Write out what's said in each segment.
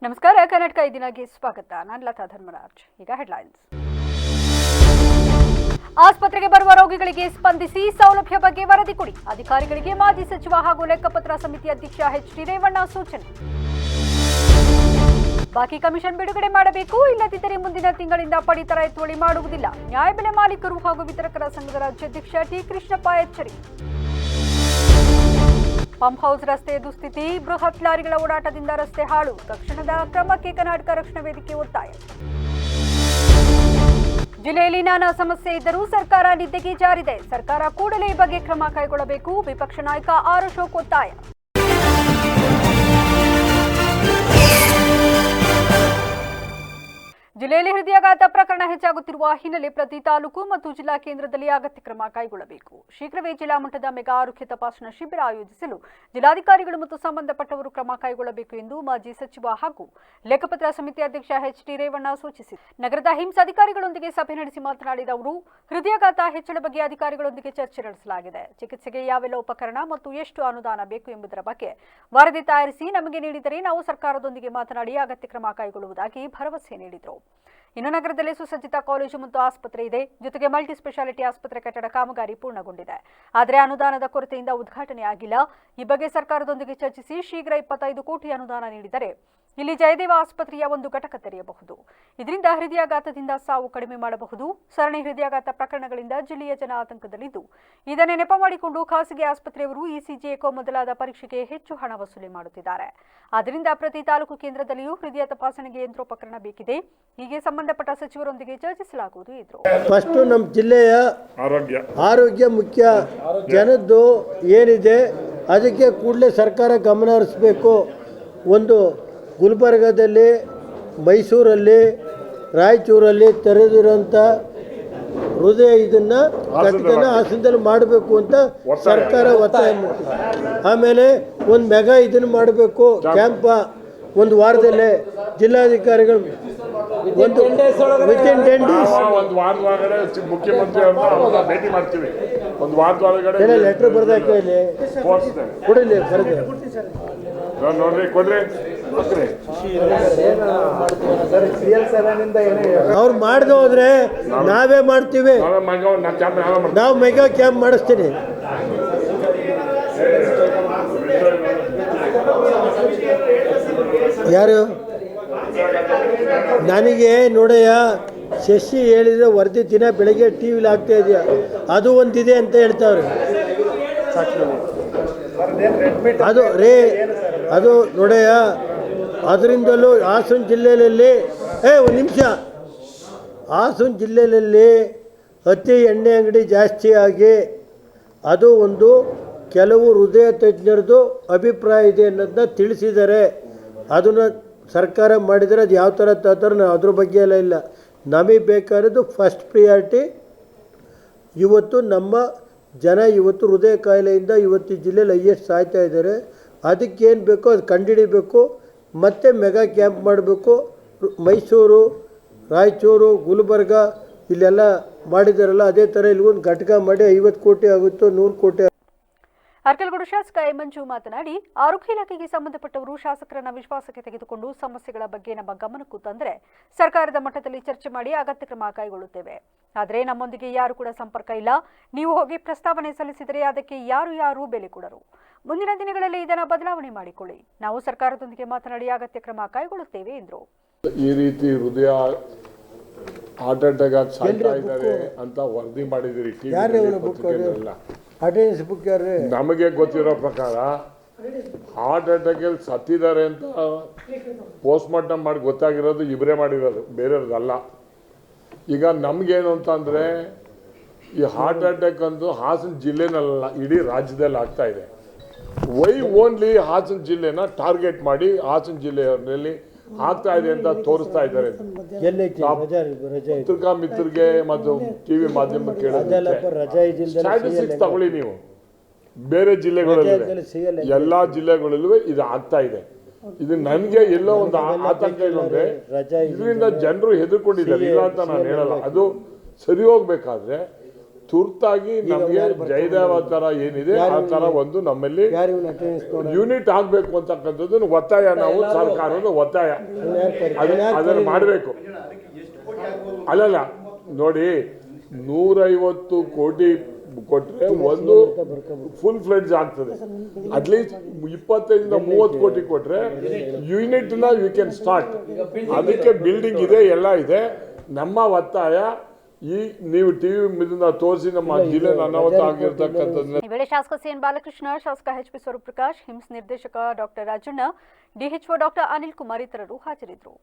ನಮಸ್ಕಾರ. ಕರ್ನಾಟಕ ಈ ದಿನಕ್ಕೆ ಸ್ವಾಗತ. ನಾನು ಲತಾ ಧರ್ಮರಾಜ್. ಈಗ ಹೆಡ್ಲೈನ್ಸ್. ಆಸ್ಪತ್ರೆಗೆ ಬರುವ ರೋಗಿಗಳಿಗೆ ಸ್ಪಂದಿಸಿ ಸೌಲಭ್ಯ ಬಗ್ಗೆ ವರದಿ ಕೊಡಿ. ಅಧಿಕಾರಿಗಳಿಗೆ ಮಾಜಿ ಸಚಿವ ಹಾಗೂ ಲೆಕ್ಕಪತ್ರ ಸಮಿತಿ ಅಧ್ಯಕ್ಷ ಎಚ್.ಡಿ. ರೇವಣ್ಣ ಸೂಚನೆ. ಬಾಕಿ ಕಮಿಷನ್ ಬಿಡುಗಡೆ ಮಾಡಬೇಕು, ಇಲ್ಲದಿದ್ದರೆ ಮುಂದಿನ ತಿಂಗಳಿಂದ ಪಡಿತರ ಎತ್ತುವಳಿ ಮಾಡುವುದಿಲ್ಲ. ನ್ಯಾಯಬೆಲೆ ಮಾಲೀಕರು ಹಾಗೂ ವಿತರಕರ ಸಂಘದ ರಾಜ್ಯಾಧ್ಯಕ್ಷ ಟಿ. ಕೃಷ್ಣಪ್ಪ ಎಚ್ಚರಿಕೆ. ಪಂಪ್ ಹೌಸ್ ರಸ್ತೆ ದುಸ್ಥಿತಿ, ಬೃಹತ್ ಲಾರಿಗಳ ಓಡಾಟದಿಂದ ರಸ್ತೆ ಹಾಳು. ತಕ್ಷಣದ ಕ್ರಮಕ್ಕೆ ಕರ್ನಾಟಕ ರಕ್ಷಣಾ ವೇದಿಕೆ ಒತ್ತಾಯ. ಜಿಲ್ಲೆಯಲ್ಲಿ ನಾನಾ ಸಮಸ್ಯೆ ಇದ್ದರೂ ಸರ್ಕಾರ ನಿದ್ದೆಗೆ ಜಾರಿದೆ. ಸರ್ಕಾರ ಕೂಡಲೇ ಈ ಬಗ್ಗೆ ಕ್ರಮ ಕೈಗೊಳ್ಳಬೇಕು. ವಿಪಕ್ಷ ನಾಯಕ ಆರ್ ಅಶೋಕ್ ಒತ್ತಾಯ. ಜಿಲ್ಲೆಯಲ್ಲಿ ಹೃದಯಾಘಾತ ಪ್ರಕರಣ ಹೆಚ್ಚಾಗುತ್ತಿರುವ ಹಿನ್ನೆಲೆ ಪ್ರತಿ ತಾಲೂಕು ಮತ್ತು ಜಿಲ್ಲಾ ಕೇಂದ್ರದಲ್ಲಿ ಅಗತ್ಯ ಕ್ರಮ ಕೈಗೊಳ್ಳಬೇಕು. ಶೀಘ್ರವೇ ಜಿಲ್ಲಾ ಮಟ್ಟದ ಮೆಗಾ ಆರೋಗ್ಯ ತಪಾಸಣಾ ಶಿಬಿರ ಆಯೋಜಿಸಲು ಜಿಲ್ಲಾಧಿಕಾರಿಗಳು ಮತ್ತು ಸಂಬಂಧಪಟ್ಟವರು ಕ್ರಮ ಕೈಗೊಳ್ಳಬೇಕು ಎಂದು ಮಾಜಿ ಸಚಿವ ಹಾಗೂ ಲೆಕ್ಕಪತ್ರ ಸಮಿತಿ ಅಧ್ಯಕ್ಷ ಎಚ್.ಡಿ. ರೇವಣ್ಣ ಸೂಚಿಸಿದರು. ನಗರದ ಹಿಮ್ಸ್ ಅಧಿಕಾರಿಗಳೊಂದಿಗೆ ಸಭೆ ನಡೆಸಿ ಮಾತನಾಡಿದ ಅವರು, ಹೃದಯಾಘಾತ ಹೆಚ್ಚಳ ಬಗ್ಗೆ ಅಧಿಕಾರಿಗಳೊಂದಿಗೆ ಚರ್ಚೆ ನಡೆಸಲಾಗಿದೆ. ಚಿಕಿತ್ಸೆಗೆ ಯಾವೆಲ್ಲ ಉಪಕರಣ ಮತ್ತು ಎಷ್ಟು ಅನುದಾನ ಬೇಕು ಎಂಬುದರ ಬಗ್ಗೆ ವರದಿ ತಯಾರಿಸಿ ನಮಗೆ ನೀಡಿದರೆ ನಾವು ಸರ್ಕಾರದೊಂದಿಗೆ ಮಾತನಾಡಿ ಅಗತ್ಯ ಕ್ರಮ ಕೈಗೊಳ್ಳುವುದಾಗಿ ಭರವಸೆ ನೀಡಿದರು. ಇನ್ನು ನಗರದಲ್ಲಿ ಸುಸಜ್ಜಿತ ಕಾಲೇಜು ಮತ್ತು ಆಸ್ಪತ್ರೆ ಇದೆ. ಜೊತೆಗೆ ಮಲ್ಟಿ ಸ್ಪೆಷಾಲಿಟಿ ಆಸ್ಪತ್ರೆ ಕಟ್ಟಡ ಕಾಮಗಾರಿ ಪೂರ್ಣಗೊಂಡಿದೆ. ಆದರೆ ಅನುದಾನದ ಕೊರತೆಯಿಂದ ಉದ್ಘಾಟನೆ ಆಗಿಲ್ಲ. ಈ ಬಗ್ಗೆ ಸರ್ಕಾರದೊಂದಿಗೆ ಚರ್ಚಿಸಿ ಶೀಘ್ರ 25 ಕೋಟಿ ಅನುದಾನ ನೀಡಿದರೆ ಇಲ್ಲಿ ಜಯದೇವ ಆಸ್ಪತ್ರೆಯ ಒಂದು ಘಟಕ ತೆರೆಯಬಹುದು. ಇದರಿಂದ ಹೃದಯಾಘಾತದಿಂದ ಸಾವು ಕಡಿಮೆ ಮಾಡಬಹುದು. ಸರಣಿ ಹೃದಯಾಘಾತ ಪ್ರಕರಣಗಳಿಂದ ಜಿಲ್ಲೆಯ ಜನ ಆತಂಕದಲ್ಲಿದ್ದು, ಇದನ್ನೇ ನೆಪ ಮಾಡಿಕೊಂಡು ಖಾಸಗಿ ಆಸ್ಪತ್ರೆಯವರು ಇಸಿಜಿ, ಎಕೋ ಮೊದಲಾದ ಪರೀಕ್ಷೆಗೆ ಹೆಚ್ಚು ಹಣ ವಸೂಲಿ ಮಾಡುತ್ತಿದ್ದಾರೆ. ಆದ್ದರಿಂದ ಪ್ರತಿ ತಾಲೂಕು ಕೇಂದ್ರದಲ್ಲಿಯೂ ಹೃದಯ ತಪಾಸಣೆಗೆ ಯಂತ್ರೋಪಕರಣ ಬೇಕಿದೆ. ಹೀಗೆ ಸಂಬಂಧಪಟ್ಟ ಸಚಿವರೊಂದಿಗೆ ಚರ್ಚಿಸಲಾಗುವುದು ಎಂದರು. ಫಸ್ಟ್ ನಮ್ಮ ಜಿಲ್ಲೆಯ ಆರೋಗ್ಯ ಮುಖ್ಯ. ಜನದ್ದು ಏನಿದೆ ಅದಕ್ಕೆ ಕೂಡಲೇ ಸರ್ಕಾರ ಗಮನ ಹರಿಸಬೇಕು. ಒಂದು ಗುಲ್ಬರ್ಗದಲ್ಲಿ, ಮೈಸೂರಲ್ಲಿ, ರಾಯಚೂರಲ್ಲಿ ತೆರೆದಿರೋಂಥ ಹೃದಯ ಇದನ್ನು ಘಟಕನ ಹಾಸನದಲ್ಲಿ ಮಾಡಬೇಕು ಅಂತ ಸರ್ಕಾರ ಒತ್ತಾಯ ಮಾಡ್ತೀವಿ. ಆಮೇಲೆ ಒಂದು ಮೆಗಾ ಇದನ್ನು ಮಾಡಬೇಕು ಕ್ಯಾಂಪ. ಒಂದು ವಾರದಲ್ಲೇ ಜಿಲ್ಲಾಧಿಕಾರಿಗಳು ಒಂದು ವಿತಿನ್ 10 ಡೇಸ್ ಮುಖ್ಯಮಂತ್ರಿ ಭೇಟಿ ಮಾಡ್ತೀವಿ. ಒಂದು ವಾರದೊಳಗಡೆ ಲೆಟರ್ ಬರ್ದಾಕೆ ಕೊಡಲಿ ಬರೆದು ನೋಡ್ರಿ ಕೊಡ್ರಿ. ಅವ್ರು ಮಾಡದೆ ಹೋದ್ರೆ ನಾವೇ ಮಾಡ್ತೀವಿ. ನಾವು ಮೆಗಾ ಕ್ಯಾಂಪ್ ಮಾಡಿಸ್ತೀನಿ. ಯಾರು ನನಗೆ ನೋಡಯ್ಯ, ಶಶಿ ಹೇಳಿದ್ರೆ ವರದಿ ದಿನ ಬೆಳಗ್ಗೆ ಟಿ ವಿಲಿ ಆಗ್ತಾ ಇದೆಯಾ, ಅದು ಒಂದಿದೆ ಅಂತ ಹೇಳ್ತಾವ್ರೆ. ಅದು ಅದು ನೋಡಯ್ಯ, ಅದರಿಂದಲೂ ಹಾಸನ ಜಿಲ್ಲೆಯಲ್ಲಿ ಒಂದು ನಿಮಿಷ, ಹಾಸನ ಜಿಲ್ಲೆಯಲ್ಲಿ ಅತಿ ಎಣ್ಣೆ ಅಂಗಡಿ ಜಾಸ್ತಿ ಆಗಿ ಅದು ಒಂದು ಕೆಲವು ಹೃದಯ ತಜ್ಞರದು ಅಭಿಪ್ರಾಯ ಇದೆ ಅನ್ನೋದನ್ನ ತಿಳಿಸಿದ್ದಾರೆ. ಅದನ್ನು ಸರ್ಕಾರ ಮಾಡಿದರೆ ಅದು ಯಾವ ಥರ ತರ್ತಾರೆ ನಾವು ಅದ್ರ ಬಗ್ಗೆ ಎಲ್ಲ ಇಲ್ಲ. ನಮಗೆ ಬೇಕಾಗಿರೋದು ಫಸ್ಟ್ ಪ್ರಿಯಾರಿಟಿ. ಇವತ್ತು ನಮ್ಮ ಜನ ಇವತ್ತು ಹೃದಯ ಕಾಯಿಲೆಯಿಂದ ಇವತ್ತು ಜಿಲ್ಲೆಯಲ್ಲಿ ಹೈಯೆಸ್ಟ್ ಸಾಯ್ತಾ ಇದ್ದಾರೆ. ಅದಕ್ಕೇನು ಬೇಕೋ ಅದು ಕಂಡುಹಿಡಿಬೇಕು. ಮತ್ತು ಮೆಗಾ ಕ್ಯಾಂಪ್ ಮಾಡಬೇಕು. ಮೈಸೂರು, ರಾಯಚೂರು, ಗುಲ್ಬರ್ಗ ಇಲ್ಲೆಲ್ಲ ಮಾಡಿದಾರಲ್ಲ, ಅದೇ ಥರ ಇಲ್ಲಿಗೊಂದು ಘಟಕ ಮಾಡಿ 50 ಕೋಟಿ ಆಗುತ್ತೋ 100 ಕೋಟಿ. ಅರ್ಕಲಗೂಡು ಶಾಸಕ ಎ. ಮಂಜು ಮಾತನಾಡಿ, ಆರೋಗ್ಯ ಇಲಾಖೆಗೆ ಸಂಬಂಧಪಟ್ಟವರು ಶಾಸಕರನ್ನ ವಿಶ್ವಾಸಕ್ಕೆ ತೆಗೆದುಕೊಂಡು ಸಮಸ್ಯೆಗಳ ಬಗ್ಗೆ ನಮ್ಮ ಗಮನಕ್ಕೂ ತಂದರೆ ಸರ್ಕಾರದ ಮಟ್ಟದಲ್ಲಿ ಚರ್ಚೆ ಮಾಡಿ ಅಗತ್ಯ ಕ್ರಮ ಕೈಗೊಳ್ಳುತ್ತೇವೆ. ಆದರೆ ನಮ್ಮೊಂದಿಗೆ ಯಾರು ಕೂಡ ಸಂಪರ್ಕ ಇಲ್ಲ. ನೀವು ಹೋಗಿ ಪ್ರಸ್ತಾವನೆ ಸಲ್ಲಿಸಿದರೆ ಅದಕ್ಕೆ ಯಾರು ಬೆಲೆ ಕೊಡರು. ಮುಂದಿನ ದಿನಗಳಲ್ಲಿ ಇದನ್ನು ಬದಲಾವಣೆ ಮಾಡಿಕೊಳ್ಳಿ. ನಾವು ಸರ್ಕಾರದೊಂದಿಗೆ ಮಾತನಾಡಿ ಅಗತ್ಯ ಕ್ರಮ ಕೈಗೊಳ್ಳುತ್ತೇವೆ ಎಂದರು. ಈ ರೀತಿ ಹೃದಯ ಹಾರ್ಟ್ ಅಟ್ಯಾಕ್ ಆಗಿ ಸಾಯ್ತಾ ಇದ್ದಾರೆ ಅಂತ ವರದಿ ಮಾಡಿದಿರಿ. ನಮಗೆ ಗೊತ್ತಿರೋ ಪ್ರಕಾರ ಹಾರ್ಟ್ ಅಟ್ಯಾಕ್ ಅಲ್ಲಿ ಸತ್ತಿದ್ದಾರೆ ಅಂತ ಪೋಸ್ಟ್ ಮಾರ್ಟಮ್ ಮಾಡಿ ಗೊತ್ತಾಗಿರೋದು ಇಬ್ಬರೇ ಮಾಡಿರೋದು, ಬೇರೆಯವ್ರದ್ದಲ್ಲ. ಈಗ ನಮಗೇನು ಅಂತ ಅಂದರೆ, ಈ ಹಾರ್ಟ್ ಅಟ್ಯಾಕ್ ಅಂತೂ ಹಾಸನ ಜಿಲ್ಲೆನಲ್ಲ, ಇಡೀ ರಾಜ್ಯದಲ್ಲಿ ಆಗ್ತಾ ಇದೆ. ವೈ ಓನ್ಲಿ ಹಾಸನ ಜಿಲ್ಲೆನ ಟಾರ್ಗೆಟ್ ಮಾಡಿ ಹಾಸನ ಜಿಲ್ಲೆಯಲ್ಲಿ ಆಗ್ತಾ ಇದೆ ಅಂತ ತೋರಿಸ್ತಾ ಇದ್ದಾರೆ. ಪತ್ರಿಕಾ ಮಿತ್ರರಿಗೆ ಮತ್ತು ಟಿವಿ ಮಾಧ್ಯಮಕ್ಕೆ ಸ್ಟ್ಯಾಟಿಸ್ಟಿಕ್ಸ್ ತಗೊಳ್ಳಿ ನೀವು. ಬೇರೆ ಜಿಲ್ಲೆಗಳಲ್ಲಿ, ಎಲ್ಲಾ ಜಿಲ್ಲೆಗಳಲ್ಲೂ ಇದು ಆಗ್ತಾ ಇದೆ. ಇದು ನನಗೆ ಎಲ್ಲೋ ಒಂದು ಆತಂಕ ಇಲ್ಲ ಅಂದ್ರೆ, ಇದರಿಂದ ಜನರು ಹೆದರ್ಕೊಂಡಿದ್ದಾರೆ. ಇಲ್ಲ ಅಂತ ನಾನು ಹೇಳಲ್ಲ, ಅದು ಸರಿ ಹೋಗ್ಬೇಕಾದ್ರೆ ತುರ್ತಾಗಿ ನಮಗೆ ಜಯದೇವ ತರ ಏನಿದೆ ಆ ತರ ಒಂದು ನಮ್ಮಲ್ಲಿ ಯೂನಿಟ್ ಆಗ್ಬೇಕು ಅಂತಕ್ಕಂಥದ್ದು ಒತ್ತಾಯ, ನಾವು ಸರ್ಕಾರದ ಒತ್ತಾಯ ಅದನ್ನು ಮಾಡಬೇಕು. ಅಲ್ಲಲ್ಲ ನೋಡಿ, 150 ಕೋಟಿ ಕೊಟ್ರೆ ಒಂದು ಫುಲ್ ಫ್ಲೆಡ್ಜ್ ಆಗ್ತದೆ. ಅಟ್ಲೀಸ್ಟ್ 25-30 ಕೋಟಿ ಕೊಟ್ರೆ ಯೂನಿಟ್ ನ ಯು ಕ್ಯಾನ್ ಸ್ಟಾರ್ಟ್. ಅದಕ್ಕೆ ಬಿಲ್ಡಿಂಗ್ ಇದೆ, ಎಲ್ಲ ಇದೆ. ನಮ್ಮ ಒತ್ತಾಯ ಈ ನೀವು ಟಿವಿ ಇದನ್ನ ತೋರಿಸಿ ನಮ್ಮ ಜಿಲ್ಲೆ ಅನಾಹುತ ಆಗಿರ್ತಕ್ಕಂಥದ್ದು. ಈ ವೇಳೆ ಶಾಸಕ ಸಿಎನ್ ಬಾಲಕೃಷ್ಣ, ಶಾಸಕ ಎಚ್.ಪಿ. ಸ್ವರೂಪಪ್ರಕಾಶ್, ಹಿಮ್ಸ್ ನಿರ್ದೇಶಕ doctor Rajanna, DHO doctor Anil Kumar ಇತರರು ಹಾಜರಿದ್ದರು.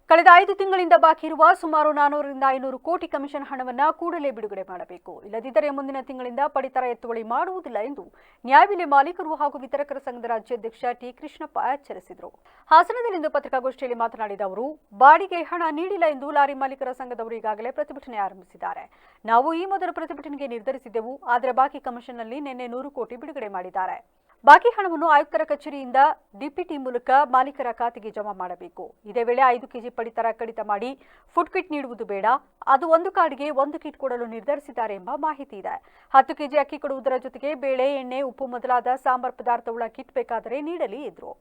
ಕಳೆದ 5 ತಿಂಗಳಿಂದ ಬಾಕಿ ಇರುವ ಸುಮಾರು 400-500 ಕೋಟಿ ಕಮಿಷನ್ ಹಣವನ್ನು ಕೂಡಲೇ ಬಿಡುಗಡೆ ಮಾಡಬೇಕು. ಇಲ್ಲದಿದ್ದರೆ ಮುಂದಿನ ತಿಂಗಳಿಂದ ಪಡಿತರ ಎತ್ತುವಳಿ ಮಾಡುವುದಿಲ್ಲ ಎಂದು ನ್ಯಾಯಬೆಲೆ ಮಾಲೀಕರು ಹಾಗೂ ವಿತರಕರ ಸಂಘದ ರಾಜ್ಯಾಧ್ಯಕ್ಷ ಟಿ ಕೃಷ್ಣಪ್ಪ ಎಚ್ಚರಿಸಿದರು. ಹಾಸನದಲ್ಲಿಂದು ಪತ್ರಿಕಾಗೋಷ್ಠಿಯಲ್ಲಿ ಮಾತನಾಡಿದ ಅವರು, ಬಾಡಿಗೆ ಹಣ ನೀಡಿಲ್ಲ ಎಂದು ಲಾರಿ ಮಾಲೀಕರ ಸಂಘದವರು ಈಗಾಗಲೇ ಪ್ರತಿಭಟನೆ ಆರಂಭಿಸಿದ್ದಾರೆ. ನಾವು ಈ ಮೊದಲು ಪ್ರತಿಭಟನೆಗೆ ನಿರ್ಧರಿಸಿದ್ದೆವು, ಆದರೆ ಬಾಕಿ ಕಮಿಷನ್ನಲ್ಲಿ ನಿನ್ನೆ 100 ಕೋಟಿ ಬಿಡುಗಡೆ ಮಾಡಿದ್ದಾರೆ. ಬಾಕಿ ಹಣವನ್ನು ಆಯುಕ್ತರ ಕಚೇರಿಯಿಂದ ಡಿಪಿಟಿ ಮೂಲಕ ಮಾಲೀಕರ ಖಾತೆಗೆ ಜಮಾ ಮಾಡಬೇಕು. ಇದೇ ವೇಳೆ 5 ಕೆಜಿ ಪಡಿತರ ಕಡಿತ ಮಾಡಿ ಫುಡ್ ಕಿಟ್ ನೀಡುವುದು ಬೇಡ, ಅದು ಒಂದು ಕಾರ್ಡ್ಗೆ 1 ಕಿಟ್ ಕೊಡಲು ನಿರ್ಧರಿಸಿದ್ದಾರೆ ಎಂಬ ಮಾಹಿತಿ ಇದೆ. 10 ಕೆಜಿ ಅಕ್ಕಿ ಕೊಡುವುದರ ಜೊತೆಗೆ ಬೇಳೆ, ಎಣ್ಣೆ, ಉಪ್ಪು ಮೊದಲಾದ ಸಾಂಬಾರ್ ಪದಾರ್ಥಗಳ ಕಿಟ್ ಬೇಕಾದರೆ ನೀಡಲಿ ಎಂದರು.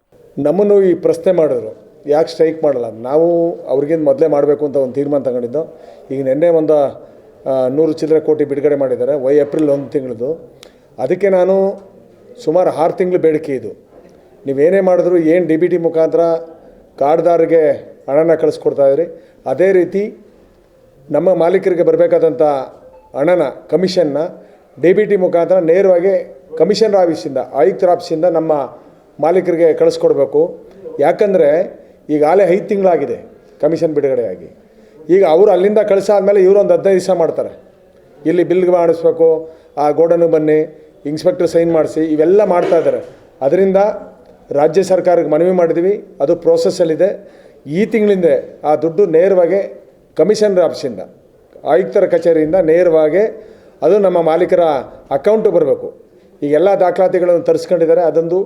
ನಮ್ಮನ್ನು ಈ ಪ್ರಶ್ನೆ ಮಾಡಿದ್ರು, ಯಾಕೆ ಸ್ಟ್ರೈಕ್ ಮಾಡಲ್ಲ? ನಾವು ಅವ್ರಿಗಿಂತ ಮೊದಲೇ ಮಾಡಬೇಕು ಅಂತ ಒಂದು ತೀರ್ಮಾನ ತಗೊಂಡಿದ್ದು. ಈಗ ನಿನ್ನೆ ಒಂದು 100 ಚಿಲ್ಲರೆ ಕೋಟಿ ಬಿಡುಗಡೆ ಮಾಡಿದ್ದಾರೆ, ಏಪ್ರಿಲ್ 1 ತಿಂಗಳದು. ಅದಕ್ಕೆ ನಾನು ಸುಮಾರು 6 ತಿಂಗಳು ಬೇಡಿಕೆ ಇದು. ನೀವೇನೇ ಮಾಡಿದ್ರು, ಏನು ಡಿ ಬಿ ಟಿ ಮುಖಾಂತರ ಕಾರ್ಡ್ದಾರಿಗೆ ಹಣನ ಕಳಿಸ್ಕೊಡ್ತಾಯಿದ್ರಿ, ಅದೇ ರೀತಿ ನಮ್ಮ ಮಾಲೀಕರಿಗೆ ಬರಬೇಕಾದಂಥ ಹಣನ ಕಮಿಷನ್ನ ಡಿ ಬಿ ಟಿ ಮುಖಾಂತರ ನೇರವಾಗಿ ಕಮಿಷನರ್ ಆಫೀಸಿಂದ, ಆಯುಕ್ತರ ಆಫೀಸಿಂದ ನಮ್ಮ ಮಾಲೀಕರಿಗೆ ಕಳಿಸ್ಕೊಡ್ಬೇಕು. ಯಾಕಂದರೆ ಈಗಾಗಲೇ 5 ತಿಂಗಳಾಗಿದೆ ಕಮಿಷನ್ ಬಿಡುಗಡೆಯಾಗಿ. ಈಗ ಅವರು ಅಲ್ಲಿಂದ ಕಳಿಸಾದ್ಮೇಲೆ ಇವರು ಒಂದು 15 ದಿವಸ ಮಾಡ್ತಾರೆ. ಇಲ್ಲಿ ಬಿಲ್ಗೆ ಮಾಡಿಸ್ಬೇಕು, ಆ ಗೋಡನ್ಗೆ ಬನ್ನಿ, ಇನ್ಸ್ಪೆಕ್ಟರ್ ಸೈನ್ ಮಾಡಿಸಿ, ಇವೆಲ್ಲ ಮಾಡ್ತಾ ಇದ್ದಾರೆ. ಅದರಿಂದ ರಾಜ್ಯ ಸರ್ಕಾರಕ್ಕೆ ಮನವಿ ಮಾಡಿದ್ವಿ, ಅದು ಪ್ರೋಸೆಸ್ಸಲ್ಲಿದೆ. ಈ ತಿಂಗಳಿಂದ ಆ ದುಡ್ಡು ನೇರವಾಗಿ ಕಮಿಷನರ್ ಆಫೀಸಿಂದ, ಆಯುಕ್ತರ ಕಚೇರಿಯಿಂದ ನೇರವಾಗಿ ಅದು ನಮ್ಮ ಮಾಲೀಕರ ಅಕೌಂಟು ಬರಬೇಕು. ಈಗೆಲ್ಲ ದಾಖಲಾತಿಗಳನ್ನು ತರಿಸ್ಕೊಂಡಿದ್ದಾರೆ. ಅದೊಂದು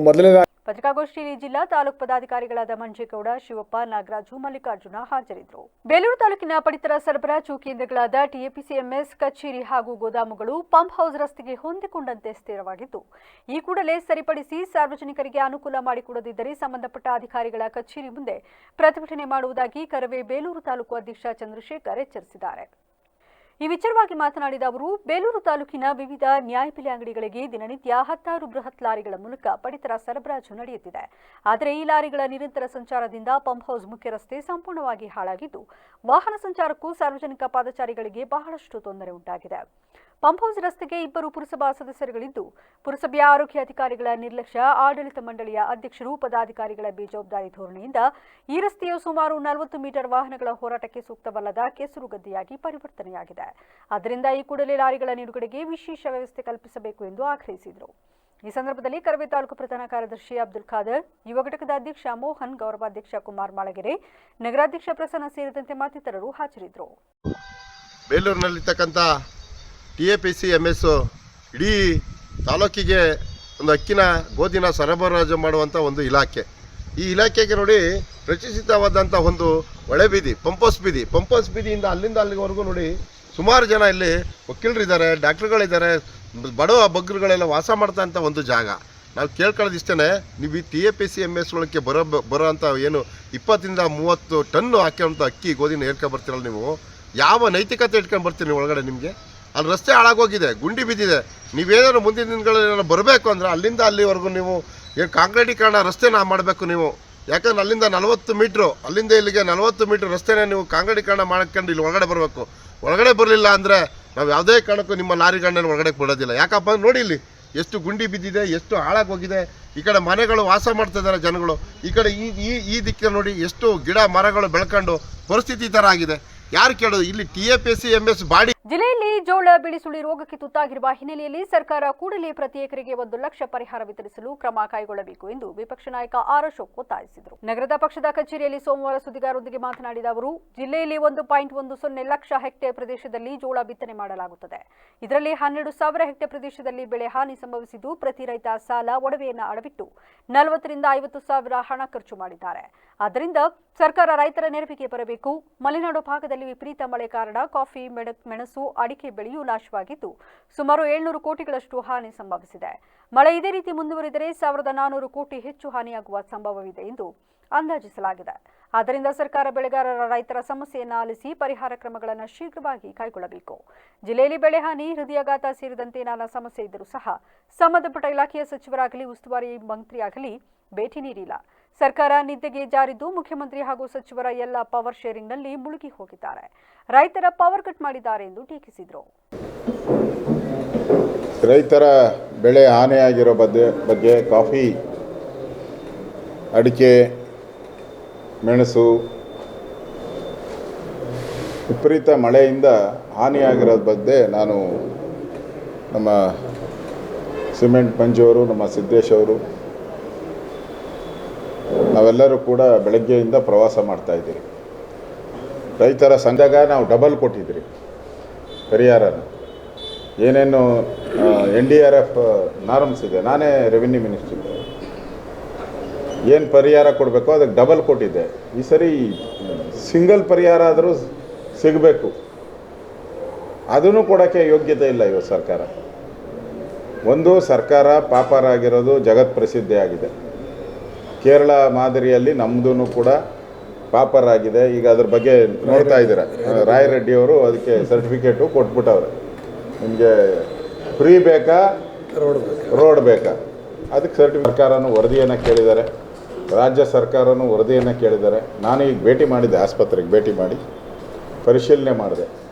ಮೊದಲನೇ ಪತ್ರಿಕಾಗೋಷ್ಠಿಯಲ್ಲಿ ಜಿಲ್ಲಾ ತಾಲೂಕು ಪದಾಧಿಕಾರಿಗಳಾದ ಮಂಜೇಗೌಡ, ಶಿವಪ್ಪ, ನಾಗರಾಜು, ಮಲ್ಲಿಕಾರ್ಜುನ ಹಾಜರಿದ್ದರು. ಬೇಲೂರು ತಾಲೂಕಿನ ಪಡಿತರ ಸರಬರಾಜು ಕೇಂದ್ರಗಳಾದ ಟಿಎಪಿಸಿಎಂಎಸ್ ಕಚೇರಿ ಹಾಗೂ ಗೋದಾಮುಗಳು ಪಂಪ್ ಹೌಸ್ ರಸ್ತೆಗೆ ಹೊಂದಿಕೊಂಡಂತೆ ಸ್ಥಿರವಾಗಿದ್ದು, ಈ ಕೂಡಲೇ ಸರಿಪಡಿಸಿ ಸಾರ್ವಜನಿಕರಿಗೆ ಅನುಕೂಲ ಮಾಡಿಕೊಡದಿದ್ದರೆ ಸಂಬಂಧಪಟ್ಟ ಅಧಿಕಾರಿಗಳ ಕಚೇರಿ ಮುಂದೆ ಪ್ರತಿಭಟನೆ ಮಾಡುವುದಾಗಿ ಕರವೇ ಬೇಲೂರು ತಾಲೂಕು ಅಧ್ಯಕ್ಷ ಚಂದ್ರಶೇಖರ್ ಎಚ್ಚರಿಸಿದ್ದಾರೆ. ಈ ವಿಚಾರವಾಗಿ ಮಾತನಾಡಿದ ಅವರು, ಬೇಲೂರು ತಾಲೂಕಿನ ವಿವಿಧ ನ್ಯಾಯಬೆಲೆ ಅಂಗಡಿಗಳಿಗೆ ದಿನನಿತ್ಯ 10 ಬೃಹತ್ ಲಾರಿಗಳ ಮೂಲಕ ಪಡಿತರ ಸರಬರಾಜು ನಡೆಯುತ್ತಿದೆ. ಆದರೆ ಈ ಲಾರಿಗಳ ನಿರಂತರ ಸಂಚಾರದಿಂದ ಪಂಪ್ ಹೌಸ್ ಮುಖ್ಯ ರಸ್ತೆ ಸಂಪೂರ್ಣವಾಗಿ ಹಾಳಾಗಿದ್ದು, ವಾಹನ ಸಂಚಾರಕ್ಕೂ ಸಾರ್ವಜನಿಕ ಪಾದಚಾರಿಗಳಿಗೆ ಬಹಳಷ್ಟು ತೊಂದರೆ ಉಂಟಾಗಿದೆ. ಪಂಪ್ ಹೌಸ್ ರಸ್ತೆಗೆ 2 ಪುರಸಭಾ ಸದಸ್ಯರುಗಳಿದ್ದು, ಪುರಸಭೆಯ ಆರೋಗ್ಯ ಅಧಿಕಾರಿಗಳ ನಿರ್ಲಕ್ಷ್ಯ, ಆಡಳಿತ ಮಂಡಳಿಯ ಅಧ್ಯಕ್ಷರು, ಪದಾಧಿಕಾರಿಗಳ ಬೇಜವಾಬ್ದಾರಿ ಧೋರಣೆಯಿಂದ ಈ ರಸ್ತೆಯು ಸುಮಾರು 40 ಮೀಟರ್ ವಾಹನಗಳ ಹೋರಾಟಕ್ಕೆ ಸೂಕ್ತವಲ್ಲದ ಕೆಸರುಗದ್ದೆಯಾಗಿ ಪರಿವರ್ತನೆಯಾಗಿದೆ. ಆದ್ದರಿಂದ ಈ ಕೂಡಲೇ ಲಾರಿಗಳ ನಿಲುಗಡೆಗೆ ವಿಶೇಷ ವ್ಯವಸ್ಥೆ ಕಲ್ಪಿಸಬೇಕು ಎಂದು ಆಗ್ರಹಿಸಿದರು. ಈ ಸಂದರ್ಭದಲ್ಲಿ ಕರವೇ ತಾಲೂಕು ಪ್ರಧಾನ ಕಾರ್ಯದರ್ಶಿ ಅಬ್ದುಲ್ ಖಾದರ್, ಯುವ ಘಟಕದ ಅಧ್ಯಕ್ಷ ಮೋಹನ್, ಗೌರವಾಧ್ಯಕ್ಷ ಕುಮಾರ್ ಮಾಳಗೆರೆ, ನಗರಾಧ್ಯಕ್ಷ ಪ್ರಸನ್ನ ಸೇರಿದಂತೆ ಮತ್ತಿತರರು ಹಾಜರಿದ್ದರು. ಬೇಲೂರಿನಲ್ಲಿರ್ತಕ್ಕಂಥ TAPCMS ಇಡೀ ತಾಲೂಕಿಗೆ ಒಂದು ಅಕ್ಕಿನ ಗೋಧಿನ ಸರಬರಾಜು ಮಾಡುವಂಥ ಒಂದು ಇಲಾಖೆ. ಈ ಇಲಾಖೆಗೆ ನೋಡಿ ರಚಿಸಿತವಾದಂಥ ಒಂದು ಒಳೆಬೀದಿ, ಪಂಪೋಸ್ ಬೀದಿಯಿಂದ ಅಲ್ಲಿಂದ ಅಲ್ಲಿವರೆಗೂ ನೋಡಿ ಸುಮಾರು ಜನ ಇಲ್ಲಿ ವಕೀಲರಿದ್ದಾರೆ, ಡಾಕ್ಟ್ರುಗಳಿದ್ದಾರೆ, ಬಡವ ಬಗ್ಗರುಗಳೆಲ್ಲ ವಾಸ ಮಾಡ್ತಾ ಒಂದು ಜಾಗ. ನಾವು ಕೇಳ್ಕೊಳ್ಳೋದಿಷ್ಟೇ, ನೀವು ಈ TAPCMS ಒಳಕ್ಕೆ ಬರೋ ಅಂಥ ಏನು 20-30 ಟನ್ನು ಹಾಕೋಂಥ ಅಕ್ಕಿ ಗೋಧಿನ ಹೇಳ್ಕೊಂಬರ್ತೀರಲ್ಲ, ನೀವು ಯಾವ ನೈತಿಕತೆ ಇಟ್ಕೊಂಡು ಬರ್ತೀರಿ ನೀವು ಒಳಗಡೆ? ನಿಮಗೆ ಅಲ್ಲಿ ರಸ್ತೆ ಹಾಳಾಗೋಗಿದೆ, ಗುಂಡಿ ಬಿದ್ದಿದೆ. ನೀವೇನಾದ್ರು ಮುಂದಿನ ದಿನಗಳಲ್ಲಿ ಬರಬೇಕು ಅಂದರೆ ಅಲ್ಲಿಂದ ಅಲ್ಲಿವರೆಗೂ ನೀವು ಏನು ಕಾಂಕ್ರೀಟೀಕರಣ ರಸ್ತೆನ ಮಾಡಬೇಕು ನೀವು. ಯಾಕಂದ್ರೆ ಅಲ್ಲಿಂದ 40 ಮೀಟ್ರು, ಅಲ್ಲಿಂದ ಇಲ್ಲಿಗೆ 40 ಮೀಟ್ರ್ ರಸ್ತೆನ ನೀವು ಕಾಂಕ್ರೀಟೀಕರಣ ಮಾಡ್ಕೊಂಡು ಇಲ್ಲಿ ಒಳಗಡೆ ಬರಬೇಕು. ಒಳಗಡೆ ಬರಲಿಲ್ಲ ಅಂದರೆ ನಾವು ಯಾವುದೇ ಕಾರಣಕ್ಕೂ ನಿಮ್ಮ ಲಾರಿಗಳನ್ನ ಒಳಗಡೆ ಬಿಡೋದಿಲ್ಲ. ಯಾಕಪ್ಪ ಅಂದ್ರೆ ನೋಡಿ ಇಲ್ಲಿ ಎಷ್ಟು ಗುಂಡಿ ಬಿದ್ದಿದೆ, ಎಷ್ಟು ಹಾಳಾಗೋಗಿದೆ. ಈ ಕಡೆ ಮನೆಗಳು ವಾಸ ಮಾಡ್ತಾ ಇದ್ದಾರೆ ಜನಗಳು, ಈ ಕಡೆ ಈ ದಿಕ್ಕಿನ ನೋಡಿ ಎಷ್ಟು ಗಿಡ ಮರಗಳು ಬೆಳ್ಕೊಂಡು ಪರಿಸ್ಥಿತಿ ಈ ಥರ ಆಗಿದೆ. ಯಾರು ಕೇಳೋದು? ಇಲ್ಲಿ TAPCMS ಬಾಡಿ. ಜಿಲ್ಲೆಯಲ್ಲಿ ಜೋಳ ಬಿಳಿಸುಳಿ ರೋಗಕ್ಕೆ ತುತ್ತಾಗಿರುವ ಹಿನ್ನೆಲೆಯಲ್ಲಿ ಸರ್ಕಾರ ಕೂಡಲೇ ಪ್ರತಿ ಎಕರೆಗೆ 1 ಲಕ್ಷ ಪರಿಹಾರ ವಿತರಿಸಲು ಕ್ರಮ ಕೈಗೊಳ್ಳಬೇಕು ಎಂದು ವಿಪಕ್ಷ ನಾಯಕ ಆರ್ ಅಶೋಕ್ ಒತ್ತಾಯಿಸಿದರು. ನಗರದ ಪಕ್ಷದ ಕಚೇರಿಯಲ್ಲಿ ಸೋಮವಾರ ಸುದ್ದಿಗಾರರೊಂದಿಗೆ ಮಾತನಾಡಿದ ಅವರು, ಜಿಲ್ಲೆಯಲ್ಲಿ 1.10 ಲಕ್ಷ ಹೆಕ್ಟೇರ್ ಪ್ರದೇಶದಲ್ಲಿ ಜೋಳ ಬಿತ್ತನೆ ಮಾಡಲಾಗುತ್ತದೆ. ಇದರಲ್ಲಿ 12,000 ಹೆಕ್ಟೇರ್ ಪ್ರದೇಶದಲ್ಲಿ ಬೆಳೆ ಹಾನಿ ಸಂಭವಿಸಿದ್ದು, ಪ್ರತಿ ರೈತ ಸಾಲ ಒಡವೆಯನ್ನು ಅಡವಿಟ್ಟು 40,000-50,000 ಹಣ ಖರ್ಚು ಮಾಡಿದ್ದಾರೆ. ಆದ್ದರಿಂದ ಸರ್ಕಾರ ರೈತರ ನೆರವಿಗೆ ಬರಬೇಕು. ಮಲೆನಾಡು ಭಾಗದಲ್ಲಿ ವಿಪರೀತ ಮಳೆ ಕಾರಣ ಕಾಫಿ, ಮೆಣಸು ಮೆಣಸು, ಅಡಿಕೆ ಬೆಳೆಯೂ ನಾಶವಾಗಿದ್ದು ಸುಮಾರು 700 ಕೋಟಿಗಳಷ್ಟು ಹಾನಿ ಸಂಭವಿಸಿದೆ. ಮಳೆ ಇದೇ ರೀತಿ ಮುಂದುವರಿದರೆ 1400 ಕೋಟಿ ಹೆಚ್ಚು ಹಾನಿಯಾಗುವ ಸಂಭವವಿದೆ ಎಂದು ಅಂದಾಜಿಸಲಾಗಿದೆ. ಆದ್ದರಿಂದ ಸರ್ಕಾರ ಬೆಳೆಗಾರರ, ರೈತರ ಸಮಸ್ಯೆಯನ್ನು ಆಲಿಸಿ ಪರಿಹಾರ ಕ್ರಮಗಳನ್ನು ಶೀಘ್ರವಾಗಿ ಕೈಗೊಳ್ಳಬೇಕು. ಜಿಲ್ಲೆಯಲ್ಲಿ ಬೆಳೆ ಹಾನಿ, ಹೃದಯಾಘಾತ ಸೇರಿದಂತೆ ನಾನಾ ಸಮಸ್ಯೆ ಇದ್ದರೂ ಸಹ ಸಂಬಂಧಪಟ್ಟ ಇಲಾಖೆಯ ಸಚಿವರಾಗಲಿ, ಉಸ್ತುವಾರಿ ಮಂತ್ರಿಯಾಗಲಿ ಭೇಟಿ ನೀಡಿಲ್ಲ. ಸರ್ಕಾರ ನಿದ್ದೆಗೆ ಜಾರಿದ್ದು ಮುಖ್ಯಮಂತ್ರಿ ಹಾಗೂ ಸಚಿವರ ಎಲ್ಲ ಪವರ್ ಶೇರಿಂಗ್ನಲ್ಲಿ ಮುಳುಗಿ ಹೋಗಿದ್ದಾರೆ. ರೈತರ ಪವರ್ ಕಟ್ ಮಾಡಿದ್ದಾರೆ ಎಂದು ಟೀಕಿಸಿದರು. ರೈತರ ಬೆಳೆ ಹಾನಿಯಾಗಿರೋ ಬಗ್ಗೆ ಕಾಫಿ, ಅಡಿಕೆ, ಮೆಣಸು ವಿಪರೀತ ಮಳೆಯಿಂದ ಹಾನಿಯಾಗಿರೋದ್ರ ಬಗ್ಗೆ ನಾನು ನಮ್ಮ ಸಿಮೆಂಟ್ ಮಂಜು ಅವರು, ನಮ್ಮ ಸಿದ್ದೇಶ್ ಅವರು ನಾವೆಲ್ಲರೂ ಕೂಡ ಬೆಳಗ್ಗೆಯಿಂದ ಪ್ರವಾಸ ಮಾಡ್ತಾಯಿದ್ದೀರಿ. ರೈತರ ಸಂಘಾಗ ನಾವು ಡಬಲ್ ಕೊಟ್ಟಿದ್ದೀರಿ ಪರಿಹಾರನ. ಏನೇನು NDRF ನಾರ್ಮ್ಸ್ ಇದೆ, ನಾನೇ ರೆವಿನ್ಯೂ ಮಿನಿಸ್ಟ್ರಿ, ಏನು ಪರಿಹಾರ ಕೊಡಬೇಕೋ ಅದಕ್ಕೆ ಡಬಲ್ ಕೊಟ್ಟಿದ್ದೆ. ಈ ಸರಿ ಸಿಂಗಲ್ ಪರಿಹಾರ ಆದರೂ ಸಿಗಬೇಕು, ಅದನ್ನು ಕೊಡೋಕ್ಕೆ ಯೋಗ್ಯತೆ ಇಲ್ಲ ಇವತ್ತು ಸರ್ಕಾರ. ಒಂದು, ಸರ್ಕಾರ ಪಾಪರಾಗಿರೋದು ಜಗತ್ ಪ್ರಸಿದ್ಧಿಯಾಗಿದೆ. ಕೇರಳ ಮಾದರಿಯಲ್ಲಿ ನಮ್ಮದೂ ಕೂಡ ಪಾಪರಾಗಿದೆ. ಈಗ ಅದ್ರ ಬಗ್ಗೆ ನೋಡ್ತಾ ಇದ್ದೀರ, ರಾಯರೆಡ್ಡಿಯವರು ಅದಕ್ಕೆ ಸರ್ಟಿಫಿಕೇಟು ಕೊಟ್ಬಿಟ್ಟವ್ರೆ. ನಿಮಗೆ ಫ್ರೀ ಬೇಕಾ, ರೋಡ್ ಬೇಕಾ, ಅದಕ್ಕೆ ಸರ್ಕಾರನೂ ವರದಿಯನ್ನು ಕೇಳಿದ್ದಾರೆ, ರಾಜ್ಯ ಸರ್ಕಾರನೂ ವರದಿಯನ್ನು ಕೇಳಿದ್ದಾರೆ. ನಾನು ಈಗ ಭೇಟಿ ಮಾಡಿದ್ದೆ, ಆಸ್ಪತ್ರೆಗೆ ಭೇಟಿ ಮಾಡಿ ಪರಿಶೀಲನೆ ಮಾಡಿದೆ.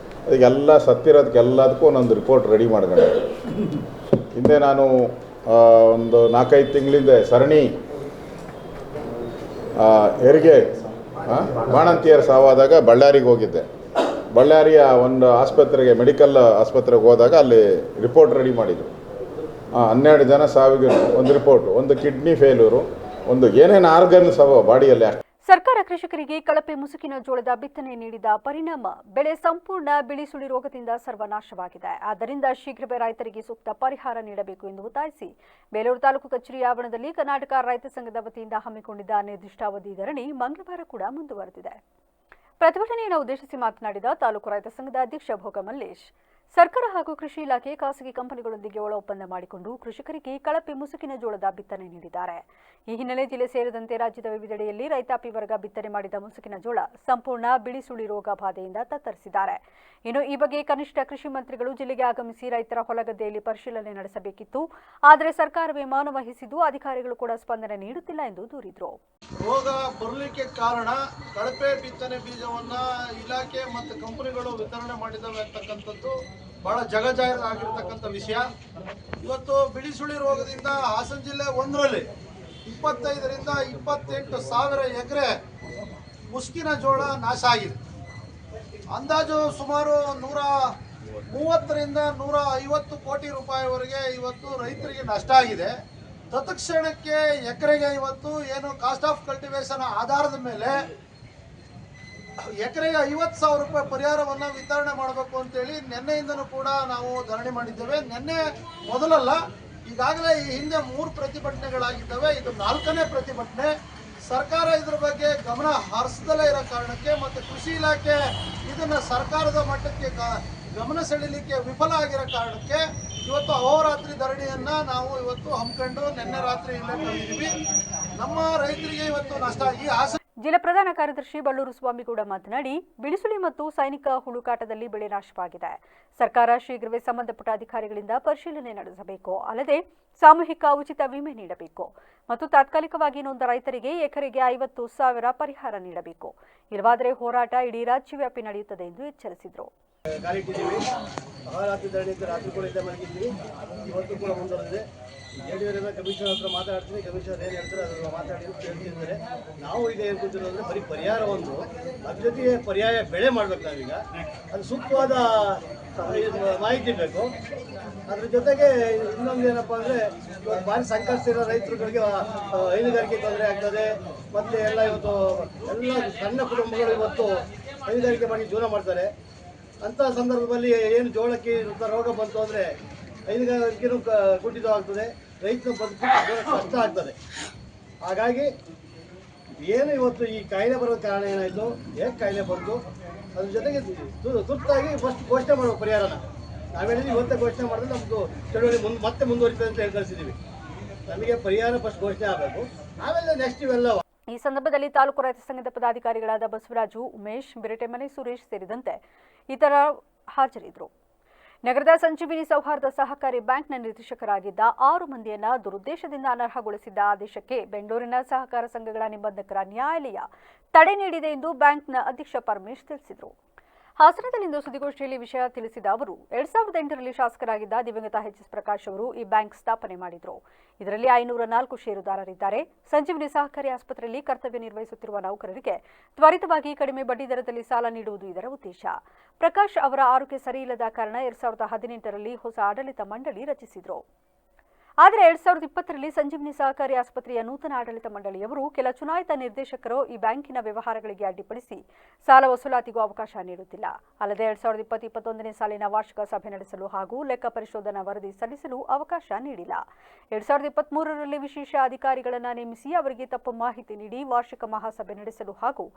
ಅದಕ್ಕೆಲ್ಲ ಸತ್ತಿರೋದಕ್ಕೆಲ್ಲದಕ್ಕೂ ಒಂದೊಂದು ರಿಪೋರ್ಟ್ ರೆಡಿ ಮಾಡ್ಕೊಂಡೆ. ಹಿಂದೆ ನಾನು ಒಂದು 4-5 ತಿಂಗಳಿಂದ ಸರಣಿ ಹೆರಿಗೆ ಬಾಣಂತಿಯರ ಸಾವಾದಾಗ ಬಳ್ಳಾರಿಗೆ ಹೋಗಿದ್ದೆ. ಬಳ್ಳಾರಿಯ ಒಂದು ಆಸ್ಪತ್ರೆಗೆ, ಮೆಡಿಕಲ್ ಆಸ್ಪತ್ರೆಗೆ ಹೋದಾಗ ಅಲ್ಲಿ ರಿಪೋರ್ಟ್ ರೆಡಿ ಮಾಡಿದರು. 12 ಜನ ಸಾವಿಗೆ ಒಂದು ರಿಪೋರ್ಟು, ಒಂದು ಕಿಡ್ನಿ ಫೇಲ್ಯೂರು, ಒಂದು ಏನೇನು ಆರ್ಗನ್ ಸಾವು ಬಾಡಿಯಲ್ಲಿ. ಸರ್ಕಾರ ಕೃಷಿಕರಿಗೆ ಕಳಪೆ ಮುಸುಕಿನ ಜೋಳದ ಬಿತ್ತನೆ ನೀಡಿದ ಪರಿಣಾಮ ಬೆಳೆ ಸಂಪೂರ್ಣ ಬಿಳಿ ಸುಳಿ ರೋಗದಿಂದ ಸರ್ವನಾಶವಾಗಿದೆ. ಆದ್ದರಿಂದ ಶೀಘ್ರವೇ ರೈತರಿಗೆ ಸೂಕ್ತ ಪರಿಹಾರ ನೀಡಬೇಕು ಎಂದು ಒತ್ತಾಯಿಸಿ ಬೇಲೂರು ತಾಲೂಕು ಕಚೇರಿ ಆವರಣದಲ್ಲಿ ಕರ್ನಾಟಕ ರೈತ ಸಂಘದ ವತಿಯಿಂದ ಹಮ್ಮಿಕೊಂಡಿದ್ದ ಅನಿರ್ದಿಷ್ಟಾವಧಿ ಧರಣಿ ಮಂಗಳವಾರ ಕೂಡ ಮುಂದುವರೆದಿದೆ. ಪ್ರತಿಭಟನೆಯನ್ನು ಉದ್ದೇಶಿಸಿ ಮಾತನಾಡಿದ ತಾಲೂಕು ರೈತ ಸಂಘದ ಅಧ್ಯಕ್ಷ ಭೋಗ ಮಲ್ಲೇಶ್, ಸರ್ಕಾರ ಹಾಗೂ ಕೃಷಿ ಇಲಾಖೆ ಖಾಸಗಿ ಕಂಪನಿಗಳೊಂದಿಗೆ ಒಳ ಒಪ್ಪಂದ ಮಾಡಿಕೊಂಡು ಕೃಷಿಕರಿಗೆ ಕಳಪೆ ಮುಸುಕಿನ ಜೋಳದ ಬಿತ್ತನೆ ನೀಡಿದ್ದಾರೆ. ಈ ಹಿನ್ನೆಲೆ ಜಿಲ್ಲೆ ಸೇರಿದಂತೆ ರಾಜ್ಯದ ವಿವಿಧೆಡೆಯಲ್ಲಿ ರೈತಾಪಿ ವರ್ಗ ಬಿತ್ತನೆ ಮಾಡಿದ ಮುಸುಕಿನ ಜೋಳ ಸಂಪೂರ್ಣ ಬಿಳಿ ಸುಳಿ ರೋಗ ಬಾಧೆಯಿಂದ ತತ್ತರಿಸಿದ್ದಾರೆ. ಇನ್ನು ಈ ಬಗ್ಗೆ ಕನಿಷ್ಠ ಕೃಷಿ ಮಂತ್ರಿಗಳು ಜಿಲ್ಲೆಗೆ ಆಗಮಿಸಿ ರೈತರ ಹೊಲಗದ್ದೆಯಲ್ಲಿ ಪರಿಶೀಲನೆ ನಡೆಸಬೇಕಿತ್ತು. ಆದರೆ ಸರ್ಕಾರವೇ ಮೌನ ವಹಿಸಿದ್ದು ಅಧಿಕಾರಿಗಳು ಕೂಡ ಸ್ಪಂದನೆ ನೀಡುತ್ತಿಲ್ಲ ಎಂದು ದೂರಿದರು. ರೋಗ ಬರಲಿಕ್ಕೆ ಕಾರಣ ಕಳಪೆ ಬಿತ್ತನೆ ಬೀಜವನ್ನ ಇಲಾಖೆ ಮತ್ತು ಕಂಪನಿಗಳು ವಿತರಣೆ ಮಾಡಿದವೆ ಅಂತಕ್ಕಂಥದ್ದು ಬಹಳ ಜಗಜಾಹಿರ ಆಗಿರ್ತಕ್ಕಂಥ ವಿಷಯ. ಇವತ್ತು ಬಿಳಿ ಸುಳಿ ರೋಗದಿಂದ ಹಾಸನ ಜಿಲ್ಲೆ 1ರಲ್ಲಿ 25ರಿಂದ 28 ಸಾವಿರ ಎಕರೆ ಮುಸ್ಕಿನ ಜೋಳ ನಾಶ ಆಗಿದೆ. ಅಂದಾಜು ಸುಮಾರು 130ರಿಂದ 150 ಕೋಟಿ ರೂಪಾಯಿವರೆಗೆ ಇವತ್ತು ರೈತರಿಗೆ ನಷ್ಟ ಆಗಿದೆ. ತತ್ಕ್ಷಣಕ್ಕೆ ಎಕರೆಗೆ ಇವತ್ತು ಏನು ಕಾಸ್ಟ್ ಆಫ್ ಕಲ್ಟಿವೇಶನ್ ಆಧಾರದ ಮೇಲೆ ಎಕರೆಗೆ 50,000 ರೂಪಾಯಿ ಪರಿಹಾರವನ್ನು ವಿತರಣೆ ಮಾಡಬೇಕು ಅಂತೇಳಿ ನಿನ್ನೆಯಿಂದನೂ ಕೂಡ ನಾವು ಧರಣಿ ಮಾಡಿದ್ದೇವೆ. ನಿನ್ನೆ ಮೊದಲಲ್ಲ, ಈಗಾಗಲೇ ಈ ಹಿಂದೆ 3 ಪ್ರತಿಭಟನೆಗಳಾಗಿದ್ದಾವೆ. ಇದು 4ನೇ ಪ್ರತಿಭಟನೆ. ಸರ್ಕಾರ ಇದ್ರ ಬಗ್ಗೆ ಗಮನ ಹರಿಸದಲ್ಲೇ ಇರೋ ಕಾರಣಕ್ಕೆ ಮತ್ತು ಕೃಷಿ ಇಲಾಖೆ ಇದನ್ನು ಸರ್ಕಾರದ ಮಟ್ಟಕ್ಕೆ ಗಮನ ಸೆಳೀಲಿಕ್ಕೆ ವಿಫಲ ಆಗಿರೋ ಕಾರಣಕ್ಕೆ ಇವತ್ತು ಅಹೋರಾತ್ರಿ ಧರಣಿಯನ್ನು ನಾವು ಇವತ್ತು ಹಮ್ಮಿಕೊಂಡು ನಿನ್ನೆ ರಾತ್ರಿ ಇಲ್ಲೇ ಕಳೆದಿದ್ದೀವಿ. ನಮ್ಮ ರೈತರಿಗೆ ಇವತ್ತು ನಷ್ಟ. ಜಿಲ್ಲಾ ಪ್ರಧಾನ ಕಾರ್ಯದರ್ಶಿ ಬಳ್ಳೂರು ಸ್ವಾಮಿಗೌಡ ಮಾತನಾಡಿ, ಬಿಳಿಸುಳಿ ಮತ್ತು ಸೈನಿಕ ಹುಳುಕಾಟದಲ್ಲಿ ಬೆಳೆ ನಾಶವಾಗಿದೆ. ಸರ್ಕಾರ ಶೀಘ್ರವೇ ಸಂಬಂಧಪಟ್ಟ ಅಧಿಕಾರಿಗಳಿಂದ ಪರಿಶೀಲನೆ ನಡೆಸಬೇಕು. ಅಲ್ಲದೆ ಸಾಮೂಹಿಕ ಉಚಿತ ವಿಮೆ ನೀಡಬೇಕು ಮತ್ತು ತಾತ್ಕಾಲಿಕವಾಗಿ ನೊಂದ ರೈತರಿಗೆ ಎಕರೆಗೆ 50,000 ಪರಿಹಾರ ನೀಡಬೇಕು. ಇಲ್ಲವಾದರೆ ಹೋರಾಟ ಇಡೀ ರಾಜ್ಯವ್ಯಾಪಿ ನಡೆಯುತ್ತದೆ ಎಂದು ಎಚ್ಚರಿಸಿದರು. ರಾತ್ರಿ ಕೂಡ ಇದ್ದ ಮಲಗಿದ್ವಿ, ಇವತ್ತು ಕೂಡ ಮುಂದುವರೆದಿದೆ. ಹೇಳಿದರೆ ಕಮಿಷನರ್ ಹತ್ರ ಮಾತಾಡ್ತೀನಿ, ಕಮಿಷನರ್ ಏನು ಹೇಳ್ತಾರೆ ಅದನ್ನು ಮಾತಾಡಿ ಕೇಳ್ತಿದ್ದಾರೆ. ನಾವು ಈಗ ಏನು ಕೂತಿರೋದ್ರೆ ಬರೀ ಪರಿಹಾರ ಒಂದು, ಅದ್ರ ಜೊತೆಗೆ ಪರ್ಯಾಯ ಬೆಳೆ ಮಾಡ್ಬೇಕು. ನಾವೀಗ ಅದು ಸೂಕ್ತವಾದ ಮಾಹಿತಿ ಬೇಕು. ಅದ್ರ ಜೊತೆಗೆ ಇನ್ನೊಂದು ಏನಪ್ಪ ಅಂದರೆ, ಇವತ್ತು ಭಾರಿ ಸಂಕಷ್ಟ ಇರೋ ರೈತರುಗಳಿಗೆ ಹೈನುಗಾರಿಕೆ ತೊಂದರೆ ಆಗ್ತದೆ. ಮತ್ತು ಎಲ್ಲ ಇವತ್ತು ಎಲ್ಲ ಸಣ್ಣ ಕುಟುಂಬಗಳು ಇವತ್ತು ಹೈನುಗಾರಿಕೆ ಮಾಡಿ ಜೀವನ ಮಾಡ್ತಾರೆ. ಅಂಥ ಸಂದರ್ಭದಲ್ಲಿ ಏನು ಜೋಳಕ್ಕೆ ರೋಗ ಬಂತು ಅಂದರೆ ಹೈನುಗಾರಿಕೆನೂ ಕುಂಠಿತವಾಗ್ತದೆ, ರೈತನ ಬದುಕು ಕಷ್ಟ ಆಗ್ತದೆ. ಹಾಗಾಗಿ ಏನು ಇವತ್ತು ಈ ಕಾಯಿಲೆ ಬರೋ ಕಾರಣ ಏನಾಯಿತು, ಹೇಗೆ ಕಾಯಿಲೆ ಬಂತು, ಅದ್ರ ಜೊತೆಗೆ ತುರ್ತಾಗಿ ಫಸ್ಟ್ ಘೋಷಣೆ ಮಾಡುವ ಪರಿಹಾರನ ನಾವು ಹೇಳಿದ್ವಿ. ಇವತ್ತೇ ಘೋಷಣೆ ಮಾಡಿದ್ರೆ ನಮ್ಮದು ಚಳುವಳಿ ಮತ್ತೆ ಮುಂದುವರಿತದೆ ಅಂತ ಹೇಳಿ ಕಳಿಸಿದ್ದೀವಿ. ನಮಗೆ ಪರಿಹಾರ ಫಸ್ಟ್ ಘೋಷಣೆ ಆಗಬೇಕು, ಆಮೇಲೆ ನೆಕ್ಸ್ಟ್ ಇವೆಲ್ಲ. ಈ ಸಂದರ್ಭದಲ್ಲಿ ತಾಲೂಕು ರೈತ ಸಂಘದ ಪದಾಧಿಕಾರಿಗಳಾದ ಬಸವರಾಜು, ಉಮೇಶ್, ಬಿರಟೆಮನೆ ಸುರೇಶ್ ಸೇರಿದಂತೆ ಇತರ ಹಾಜರಿದ್ದರು. ನಗರದ ಸಂಜೀವಿನಿ ಸೌಹಾರ್ದ ಸಹಕಾರಿ ಬ್ಯಾಂಕ್ನ ನಿರ್ದೇಶಕರಾಗಿದ್ದ 6 ಮಂದಿಯನ್ನ ದುರುದ್ದೇಶದಿಂದ ಅನರ್ಹಗೊಳಿಸಿದ್ದ ಆದೇಶಕ್ಕೆ ಬೆಂಗಳೂರಿನ ಸಹಕಾರ ಸಂಘಗಳ ನಿಬಂಧಕರ ನ್ಯಾಯಾಲಯ ತಡೆ ನೀಡಿದೆ ಎಂದು ಬ್ಯಾಂಕ್ನ ಅಧ್ಯಕ್ಷ ಪರಮೇಶ್ ತಿಳಿಸಿದರು. ಹಾಸನದಲ್ಲಿಂದು ಸುದ್ದಿಗೋಷ್ಠಿಯಲ್ಲಿ ವಿಷಯ ತಿಳಿಸಿದ ಅವರು 2008ರಲ್ಲಿ ಶಾಸಕರಾಗಿದ್ದ ದಿವಂಗತ ಎಚ್.ಎಸ್. ಪ್ರಕಾಶ್ ಅವರು ಈ ಬ್ಯಾಂಕ್ ಸ್ಥಾಪನೆ ಮಾಡಿದರು. ಇದರಲ್ಲಿ 504 ಷೇರುದಾರರಿದ್ದಾರೆ. ಸಂಜೀವಿನಿ ಸಹಕಾರಿ ಆಸ್ಪತ್ರೆಯಲ್ಲಿ ಕರ್ತವ್ಯ ನಿರ್ವಹಿಸುತ್ತಿರುವ ನೌಕರರಿಗೆ ತ್ವರಿತವಾಗಿ ಕಡಿಮೆ ಬಡ್ಡಿ ದರದಲ್ಲಿ ಸಾಲ ನೀಡುವುದು ಇದರ ಉದ್ದೇಶ. ಪ್ರಕಾಶ್ ಅವರ ಆರೋಗ್ಯ ಸರಿಯಿಲ್ಲದ ಕಾರಣ 2018ರಲ್ಲಿ ಹೊಸ ಆಡಳಿತ ಮಂಡಳಿ ರಚಿಸಿದರು. ಆದರೆ 2020ರಲ್ಲಿ ಸಂಜೀವಿನಿ ಸಹಕಾರಿ ಆಸ್ಪತ್ರೆಯ ನೂತನ ಆಡಳಿತ ಮಂಡಳಿಯವರು ಕೆಲ ಚುನಾಯಿತ ನಿರ್ದೇಶಕರು ಈ ಬ್ಯಾಂಕಿನ ವ್ಯವಹಾರಗಳಿಗೆ ಅಡ್ಡಿಪಡಿಸಿ ಸಾಲ ವಸೂಲಾತಿಗೂ ಅವಕಾಶ ನೀಡುತ್ತಿಲ್ಲ. ಅಲ್ಲದೆ 2020-21ನೇ ಸಾಲಿನ ವಾರ್ಷಿಕ ಸಭೆ ನಡೆಸಲು ಹಾಗೂ ಲೆಕ್ಕ ಪರಿಶೋಧನಾ ವರದಿ ಸಲ್ಲಿಸಲು ಅವಕಾಶ ನೀಡಿಲ್ಲ. 2023ರಲ್ಲಿ ವಿಶೇಷ ಅಧಿಕಾರಿಗಳನ್ನು ನೇಮಿಸಿ ಅವರಿಗೆ ತಪ್ಪು ಮಾಹಿತಿ ನೀಡಿ ವಾರ್ಷಿಕ ಮಹಾಸಭೆ ನಡೆಸಲು ಹಾಗೂ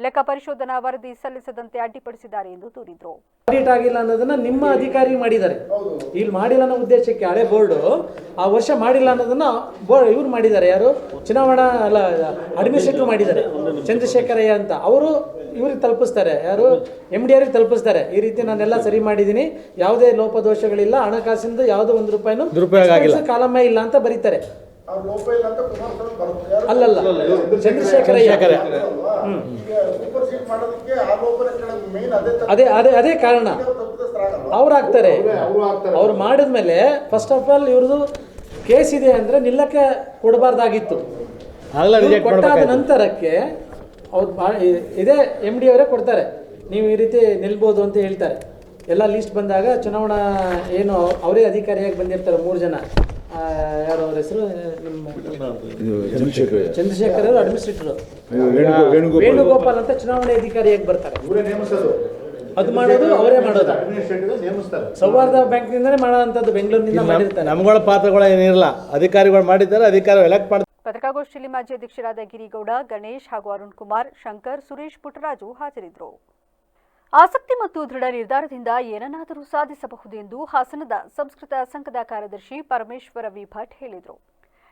ಲೆಕ್ಕ ಪರಿಶೋಧನಾ ವರದಿ ಸಲ್ಲಿಸದಂತೆ ಅಡ್ಡಿಪಡಿಸಿದ್ದಾರೆ ಎಂದು ದೂರಿದರು. ಆಡಿಟ್ ಆಗಿಲ್ಲ ಅನ್ನೋದನ್ನ ನಿಮ್ಮ ಅಧಿಕಾರಿ ಮಾಡಿದ್ದಾರೆ. ಇಲ್ಲಿ ಮಾಡಿಲ್ಲ ಅನ್ನೋ ಉದ್ದೇಶಕ್ಕೆ ಹಳೆ ಬೋರ್ಡು ಆ ವರ್ಷ ಮಾಡಿಲ್ಲ ಅನ್ನೋದನ್ನ ಇವ್ರು ಮಾಡಿದ್ದಾರೆ. ಯಾರು ಚುನಾವಣಾ ಅಡ್ಮಿನಿಸ್ಟ್ರೇಟರ್ ಮಾಡಿದ್ದಾರೆ, ಚಂದ್ರಶೇಖರಯ್ಯ ಅಂತ. ಅವರು ಇವ್ರಿಗೆ ತಲುಪಿಸ್ತಾರೆ, ಯಾರು MD ಅವರಿಗೆ ತಲುಪಿಸ್ತಾರೆ. ಈ ರೀತಿ ನಾನೆಲ್ಲ ಸರಿ ಮಾಡಿದ್ದೀನಿ, ಯಾವುದೇ ಲೋಪದೋಷಗಳಿಲ್ಲ, ಹಣಕಾಸಿಂದ ಯಾವುದೋ ₹1 ದುರುಪಯೋಗ ಆಗಿಲ್ಲ, ಕಾಲಮೇ ಇಲ್ಲ ಅಂತ ಬರೀತಾರೆ. ಅಲ್ಲಲ್ಲ, ಚಂದ್ರಶೇಖರಯ್ಯ ಅದೇ ಕಾರಣ. ಅವ್ರಾಗ್ತಾರೆ. ಅವ್ರು ಮಾಡಿದ್ಮೇಲೆ ಫಸ್ಟ್ ಆಫ್ ಆಲ್ ಇವ್ರದ್ದು ಕೇಸ್ ಇದೆ ಅಂದರೆ ನಿಲ್ಲಕ್ಕೆ ಕೊಡಬಾರ್ದಾಗಿತ್ತು. ಕೊಟ್ಟಾದ ನಂತರಕ್ಕೆ ಅವ್ರು ಇದೇ MD ಅವರೇ ಕೊಡ್ತಾರೆ, ನೀವು ಈ ರೀತಿ ನಿಲ್ಬೋದು ಅಂತ ಹೇಳ್ತಾರೆ. ಎಲ್ಲ ಲಿಸ್ಟ್ ಬಂದಾಗ ಚುನಾವಣಾ ಏನು ಅವರೇ ಅಧಿಕಾರಿಯಾಗಿ ಬಂದಿರ್ತಾರೆ 3 ಜನ. ಯಾರು ಅವ್ರ ಹೆಸರು? ಚಂದ್ರಶೇಖರ್ ಅವರು ಅಡ್ಮಿನಿಸ್ಟ್ರೇಟರ್, ವೇಣುಗೋಪಾಲ್ ಅಂತ ಚುನಾವಣೆ ಅಧಿಕಾರಿಯಾಗಿ ಬರ್ತಾರೆ. ಅದು ಮಾಡೋದು ಅವರೇ ಮಾಡೋದು. ಸೌಹಾರ್ದ ಬ್ಯಾಂಕ್ನಿಂದನೇ ಮಾಡೋಂಥದ್ದು, ಬೆಂಗಳೂರಿನಿಂದ ಮಾಡಿರ್ತಾರೆ. ನಮ್ಗಳ ಪಾತ್ರಗಳು ಏನಿರಲ್ಲ, ಅಧಿಕಾರಿಗಳು ಮಾಡಿದ್ದಾರೆ, ಅಧಿಕಾರಿ ಎಲೆಕ್ಟ್ ಮಾಡಿ. ಪತ್ರಿಕಾಗೋಷ್ಠಿಯಲ್ಲಿ ಮಾಜಿ ಅಧ್ಯಕ್ಷರಾದ ಗಿರಿಗೌಡ, ಗಣೇಶ್ ಹಾಗೂ ಅರುಣ್ ಕುಮಾರ್, ಶಂಕರ್, ಸುರೇಶ್, ಪುಟ್ಟರಾಜು ಹಾಜರಿದ್ದರು. ಆಸಕ್ತಿ ಮತ್ತು ದೃಢ ನಿರ್ಧಾರದಿಂದ ಏನನ್ನಾದರೂ ಸಾಧಿಸಬಹುದು ಎಂದು ಹಾಸನದ ಸಂಸ್ಕೃತ ಸಂಘದ ಕಾರ್ಯದರ್ಶಿ ಪರಮೇಶ್ವರ ವಿ ಭಟ್ ಹೇಳಿದರು.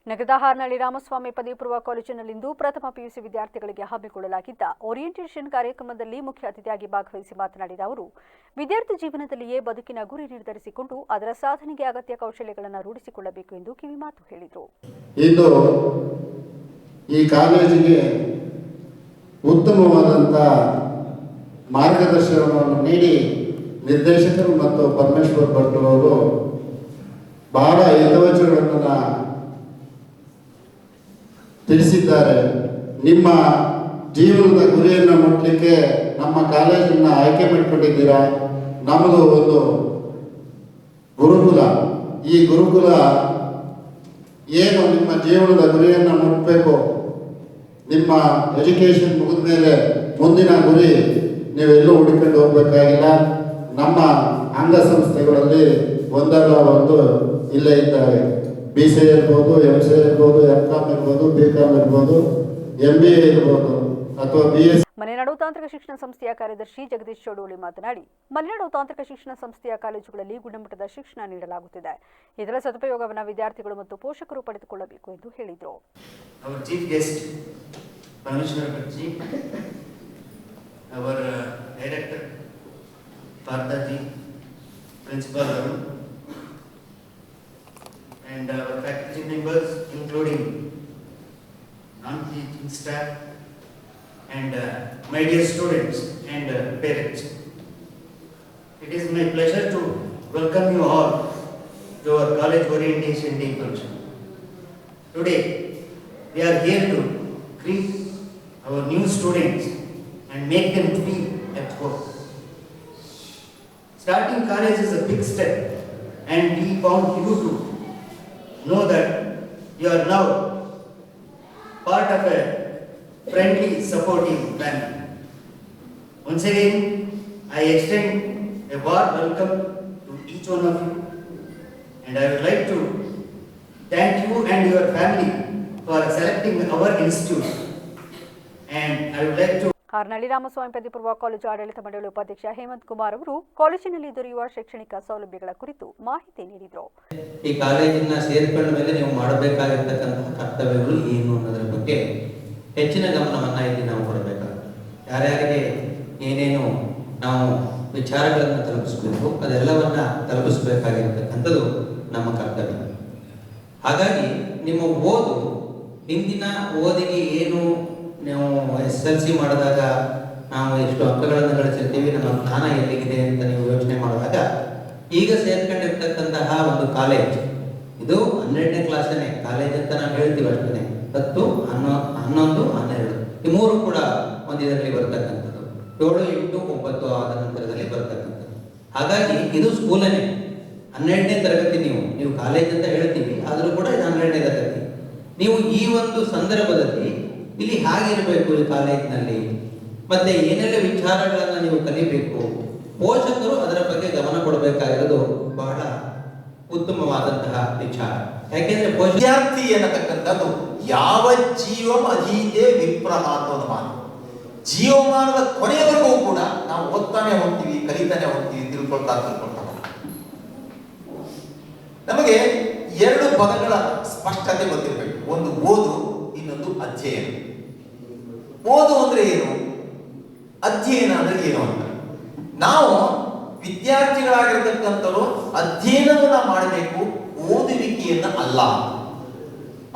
ನಗರದ ಹಾರ್ನಳ್ಳಿ ರಾಮಸ್ವಾಮಿ ಪದವಿ ಪೂರ್ವ ಕಾಲೇಜಿನಲ್ಲಿಂದು ಪ್ರಥಮ PUC ವಿದ್ಯಾರ್ಥಿಗಳಿಗೆ ಹಮ್ಮಿಕೊಳ್ಳಲಾಗಿದ್ದ ಓರಿಯೆಂಟೇಷನ್ ಕಾರ್ಯಕ್ರಮದಲ್ಲಿ ಮುಖ್ಯ ಅತಿಥಿಯಾಗಿ ಭಾಗವಹಿಸಿ ಮಾತನಾಡಿದ ಅವರು, ವಿದ್ಯಾರ್ಥಿ ಜೀವನದಲ್ಲಿಯೇ ಬದುಕಿನ ಗುರಿ ನಿರ್ಧರಿಸಿಕೊಂಡು ಅದರ ಸಾಧನೆಗೆ ಅಗತ್ಯ ಕೌಶಲ್ಯಗಳನ್ನು ರೂಢಿಸಿಕೊಳ್ಳಬೇಕು ಎಂದು ಕಿವಿಮಾತು ಹೇಳಿದರು. ಇಂದು ಈ ಕಾಲೇಜಿಗೆ ಉತ್ತಮವಾದಂಥ ಮಾರ್ಗದರ್ಶನವನ್ನು ನೀಡಿ ನಿರ್ದೇಶಕರು ಮತ್ತು ಪರಮೇಶ್ವರ್ ಭಟ್ ಅವರು ಬಹಳ ಹಿತವಚನಗಳನ್ನು ತಿಳಿಸಿದ್ದಾರೆ. ನಿಮ್ಮ ಜೀವನದ ಗುರಿಯನ್ನು ಮುಟ್ಟಲಿಕ್ಕೆ ನಮ್ಮ ಕಾಲೇಜನ್ನು ಆಯ್ಕೆ ಮಾಡಿಕೊಂಡಿದ್ದೀರಾ. ನಮ್ಮದು ಒಂದು ಗುರುಕುಲ. ಈ ಗುರುಕುಲ ಏನು ನಿಮ್ಮ ಜೀವನದ ಗುರಿಯನ್ನು ಮುಟ್ಟಬೇಕು, ನಿಮ್ಮ ಎಜುಕೇಷನ್ ಮುಗಿದ ಮೇಲೆ ಮುಂದಿನ ಗುರಿ ನೀವೆಲ್ಲೂ ಹುಡುಕೊಂಡು ಹೋಗಬೇಕಾಗಿಲ್ಲ. ನಮ್ಮ ಅಂಗಸಂಸ್ಥೆಗಳಲ್ಲಿ ಒಂದಲ್ಲ ಒಂದು ಇಲ್ಲೇ ಇದ್ದಾವೆ. BCA ಇರ್ಬೋದು, MCA ಇರ್ಬೋದು, MCom ಇರ್ಬೋದು, BCom ಇರ್ಬೋದು, MBA ಇರ್ಬೋದು ಅಥವಾ BS. ಮಲೆನಾಡು ತಾಂತ್ರಿಕ ಶಿಕ್ಷಣ ಸಂಸ್ಥೆಯ ಕಾರ್ಯದರ್ಶಿ ಜಗದೀಶ್ ಚೌಡೋಳಿ ಮಾತನಾಡಿ, ಮಲೆನಾಡು ತಾಂತ್ರಿಕ ಶಿಕ್ಷಣ ಸಂಸ್ಥೆಯ ಕಾಲೇಜುಗಳಲ್ಲಿ ಗುಣಮಟ್ಟದ ಶಿಕ್ಷಣ ನೀಡಲಾಗುತ್ತಿದೆ. ಇದರ ಸದುಪಯೋಗವನ್ನು ವಿದ್ಯಾರ್ಥಿಗಳು ಮತ್ತು ಪೋಷಕರು ಪಡೆದುಕೊಳ್ಳಬೇಕು ಎಂದು ಹೇಳಿದರು. Our director Parthaji, principal Arun, and our faculty members including non-teaching staff and my dear students and parents. It is my pleasure to welcome you all to our college orientation day function. Today we are here to greet our new students and make them feel at home. Starting college is a big step, and we want you to know that you are now part of a friendly, supportive family. Once again, I extend a warm welcome to each one of you, and I would like to thank you and your family for selecting our institute. And I would like to Haranahalli Ramaswamy ಪದವಿ ಪೂರ್ವ college ಆಡಳಿತ ಮಂಡಳಿ ಉಪಾಧ್ಯಕ್ಷ ಹೇಮಂತ್ ಕುಮಾರ್ ಅವರು ಕಾಲೇಜಿನಲ್ಲಿ ದೊರೆಯುವ ಶೈಕ್ಷಣಿಕ ಸೌಲಭ್ಯಗಳ ಕುರಿತು ಮಾಹಿತಿ ನೀಡಿದರು. ಈ ಕಾಲೇಜಿನ ಸೇರ್ಕೊಂಡ ಮೇಲೆ ನೀವು ಮಾಡಬೇಕಾಗಿರ್ತಕ್ಕಂತಹ ಕರ್ತವ್ಯಗಳು ಏನು ಅನ್ನೋದ್ರ ಬಗ್ಗೆ ಹೆಚ್ಚಿನ ಗಮನವನ್ನು ಇಲ್ಲಿ ನಾವು ಕೊಡಬೇಕಾಗುತ್ತೆ. ಯಾರ್ಯಾರಿಗೆ ಏನೇನು ನಾವು ವಿಚಾರಗಳನ್ನು ತಲುಪಿಸಬೇಕು ಅದೆಲ್ಲವನ್ನ ತಲುಪಿಸಬೇಕಾಗಿರ್ತಕ್ಕಂಥದ್ದು ನಮ್ಮ ಕರ್ತವ್ಯ. ಹಾಗಾಗಿ ನಿಮ್ಮ ಓದು ಹಿಂದಿನ ಓದಿಗೆ ಏನು ನಾವು SSLC ಮಾಡಿದಾಗ ನಾವು ಎಷ್ಟು ಅಂಕಗಳನ್ನು ಗಳಿಸಿರ್ತೀವಿ, ನಮ್ಮ ಜ್ಞಾನ ಎಲ್ಲಿಗಿದೆ ಅಂತ ನೀವು ಯೋಚನೆ ಮಾಡಿದಾಗ ಈಗ ಸೇರ್ಕೊಂಡಿರ್ತಕ್ಕಂತಹ ಒಂದು ಕಾಲೇಜ್ ಇದು 12ನೇ ಕ್ಲಾಸನೇ ಕಾಲೇಜ್ ಅಂತ ನಾವು ಹೇಳ್ತೀವಿ ಅಷ್ಟೇ. 10, 11, 12 ಈ ಮೂರು ಕೂಡ ಒಂದು ಇದರಲ್ಲಿ ಬರ್ತಕ್ಕಂಥದ್ದು. 7, 8, 9 ಆದ ನಂತರದಲ್ಲಿ ಬರ್ತಕ್ಕಂಥದ್ದು. ಹಾಗಾಗಿ ಇದು ಸ್ಕೂಲನೇ 12ನೇ ತರಗತಿ. ನೀವು ಕಾಲೇಜ್ ಅಂತ ಹೇಳ್ತೀವಿ, ಆದರೂ ಕೂಡ ಇದು 12ನೇ ತರಗತಿ. ನೀವು ಈ ಒಂದು ಸಂದರ್ಭದಲ್ಲಿ ಇಲ್ಲಿ ಹಾಗಿರಬೇಕು ಈ ಕಾಲೇಜಿನಲ್ಲಿ, ಮತ್ತೆ ಏನೆಲ್ಲ ವಿಚಾರಗಳನ್ನ ನೀವು ಕಲಿಬೇಕು, ಪೋಷಕರು ಅದರ ಬಗ್ಗೆ ಗಮನ ಕೊಡಬೇಕಾಗಿರೋದು ಬಹಳ ಉತ್ತಮವಾದಂತಹ ವಿಚಾರ. ಯಾಕೆಂದ್ರೆ ವಿದ್ಯಾರ್ಥಿ ಅನ್ನತಕ್ಕಂಥದ್ದು ಯಾವ ಜೀವಂ ಅಧೀತೆ ವಿಪ್ರಹ ಅನ್ನೋ ಮಾತು. ಜೀವಮಾನದ ಕೊನೆಯವರೆಗೂ ಕೂಡ ನಾವು ಓದ್ತಾನೆ ಹೋಗ್ತೀವಿ, ಕಲಿತಾನೆ ಹೋಗ್ತೀವಿ, ತಿಳ್ಕೊಳ್ತಾ ನಮಗೆ 2 ಪದಗಳ ಸ್ಪಷ್ಟತೆ ಗೊತ್ತಿರಬೇಕು. ಒಂದು ಓದು, ಇನ್ನೊಂದು ಅಧ್ಯಯನ. ಓದು ಅಂದ್ರೆ ಏನು, ಅಧ್ಯಯನ ಅಂದ್ರೆ ಏನು ಅಂತ ನಾವು ವಿದ್ಯಾರ್ಥಿಗಳಾಗಿರ್ತಕ್ಕಂಥವ್ರು ಅಧ್ಯಯನವನ್ನ ಮಾಡಬೇಕು, ಓದುವಿಕೆಯನ್ನ ಅಲ್ಲ.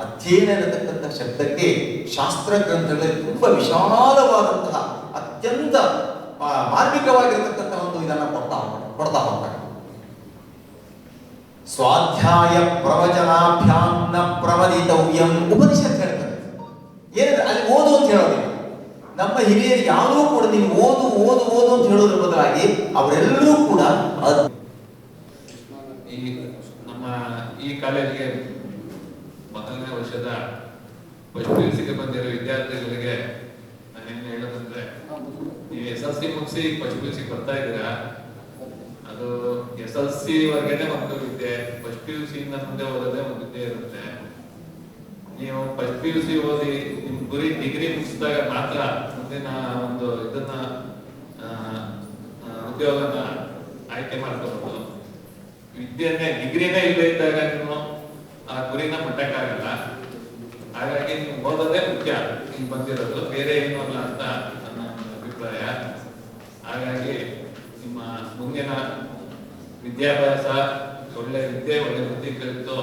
ಅಧ್ಯಯನ ಅನ್ನತಕ್ಕಂಥ ಶಬ್ದಕ್ಕೆ ಶಾಸ್ತ್ರ ಗ್ರಂಥಗಳಲ್ಲಿ ತುಂಬಾ ವಿಶಾಲವಾದಂತಹ ಅತ್ಯಂತ ಮಾರ್ಮಿಕವಾಗಿರತಕ್ಕಂಥ ಒಂದು ಇದನ್ನ ಕೊಡ್ತಾ ಹೋಗ್ತಾರೆ. ಸ್ವಾಧ್ಯಾಯ ಪ್ರವಚನಾಭ್ಯಾಂ ನ ಪ್ರವದಿತವ್ಯಂ ಉಪನಿಷತ್ ಹೇಳ್ತಾರೆ. ಏನಂದ್ರೆ ಅಲ್ಲಿ ಓದು ಅಂತ ಹೇಳೋದಿಲ್ಲ. ನಮ್ಮ ಹಿರಿಯರು ಯಾವುದೂ ಕೂಡ ನೀವು ಓದು ಓದು ಓದು ಅಂತ ಹೇಳೋದ್ರ ಬದಲಾಗಿ ಅವರೆಲ್ಲರೂ ಕೂಡ ನಮ್ಮ ಈ ಕಾಲೇಜಿಗೆ ಮೊದಲನೇ ವರ್ಷದ ಫಸ್ಟ್ PUC ಬಂದಿರೋ ವಿದ್ಯಾರ್ಥಿಗಳಿಗೆ ನಾನೇನು ಹೇಳೋದಂದ್ರೆ, ನೀವು SSLC ಮುಗಿಸಿ ಫಸ್ಟ್ PUC ಬರ್ತಾ ಇದ್ದೀರಾ, ಅದು SSLC ವರೆಗೆನೆ ಒಂದು ವಿದ್ಯೆ, ಫಸ್ಟ್ PUC ಇಂದ ಮುಂದೆ ಓದೋದೇ ಒಂದು ವಿದ್ಯೆ ಇರುತ್ತೆ. ನೀವು ಫಸ್ಟ್ PUC ಓದಿ ನಿಮ್ ಗುರಿ ಡಿಗ್ರಿ ಮುಗಿಸಿದಾಗ ಮಾತ್ರ ಮುಂದಿನ ಒಂದು ಇದನ್ನ ಉದ್ಯೋಗನ ಆಯ್ಕೆ ಮಾಡ್ಕೋಬಹುದು. ವಿದ್ಯೆನೇ ಡಿಗ್ರಿನೇ ಇಲ್ಲೇ ಇದ್ದಾಗ ನೀವು ಆ ಗುರಿನ ಮುಟ್ಟಕ್ಕಾಗಲ್ಲ. ಹಾಗಾಗಿ ನೀವು ಓದೋದೇ ಮುಖ್ಯ ಇಲ್ಲಿ ಬಂದಿರೋದು, ಬೇರೆ ಏನೂ ಅಲ್ಲ ಅಂತ ನನ್ನ ಅಭಿಪ್ರಾಯ. ಹಾಗಾಗಿ ನಿಮ್ಮ ಮುಂದಿನ ವಿದ್ಯಾಭ್ಯಾಸ ಒಳ್ಳೆ ವಿದ್ಯೆ, ಒಳ್ಳೆ ವೃತ್ತಿ ಕಲಿತು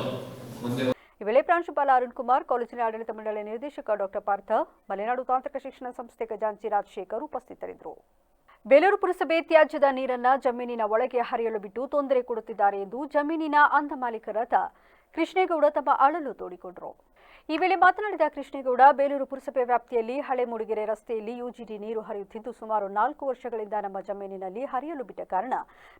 ಮುಂದೆ. ಈ ವೇಳೆ ಪ್ರಾಂಶುಪಾಲ ಅರುಣ್ ಕುಮಾರ್, ಕಾಲೇಜಿನ ಆಡಳಿತ ಮಂಡಳಿ ನಿರ್ದೇಶಕ ಡಾಕ್ಟರ್ ಪಾರ್ಥ, ಮಲೆನಾಡು ತಾಂತ್ರಿಕ ಶಿಕ್ಷಣ ಸಂಸ್ಥೆ ಖಜಾಂಚಿ ರಾಜಶೇಖರ್ ಉಪಸ್ಥಿತರಿದ್ದರು. ಬೇಲೂರು ಪುರಸಭೆ ತ್ಯಾಜ್ಯದ ನೀರನ್ನ ಜಮೀನಿನ ಒಳಗೆ ಹರಿಯಲು ಬಿಟ್ಟು ತೊಂದರೆ ಕೊಡುತ್ತಿದ್ದಾರೆ ಎಂದು ಜಮೀನಿನ ಅಂಧ ಮಾಲೀಕರಾದ ಕೃಷ್ಣೇಗೌಡ ತಮ್ಮ ಅಳಲು ತೋಡಿಕೊಂಡರು. ಈ ವೇಳೆ ಮಾತನಾಡಿದ ಕೃಷ್ಣೇಗೌಡ, ಬೇಲೂರು ಪುರಸಭೆ ವ್ಯಾಪ್ತಿಯಲ್ಲಿ ಹಳೆ ಮೂಡಿಗೆರೆ ರಸ್ತೆಯಲ್ಲಿ UGD ನೀರು ಹರಿಯುತ್ತಿದ್ದು ಸುಮಾರು 4 ವರ್ಷಗಳಿಂದ ನಮ್ಮ ಜಮೀನಿನಲ್ಲಿ ಹರಿಯಲು ಬಿಟ್ಟ ಕಾರಣ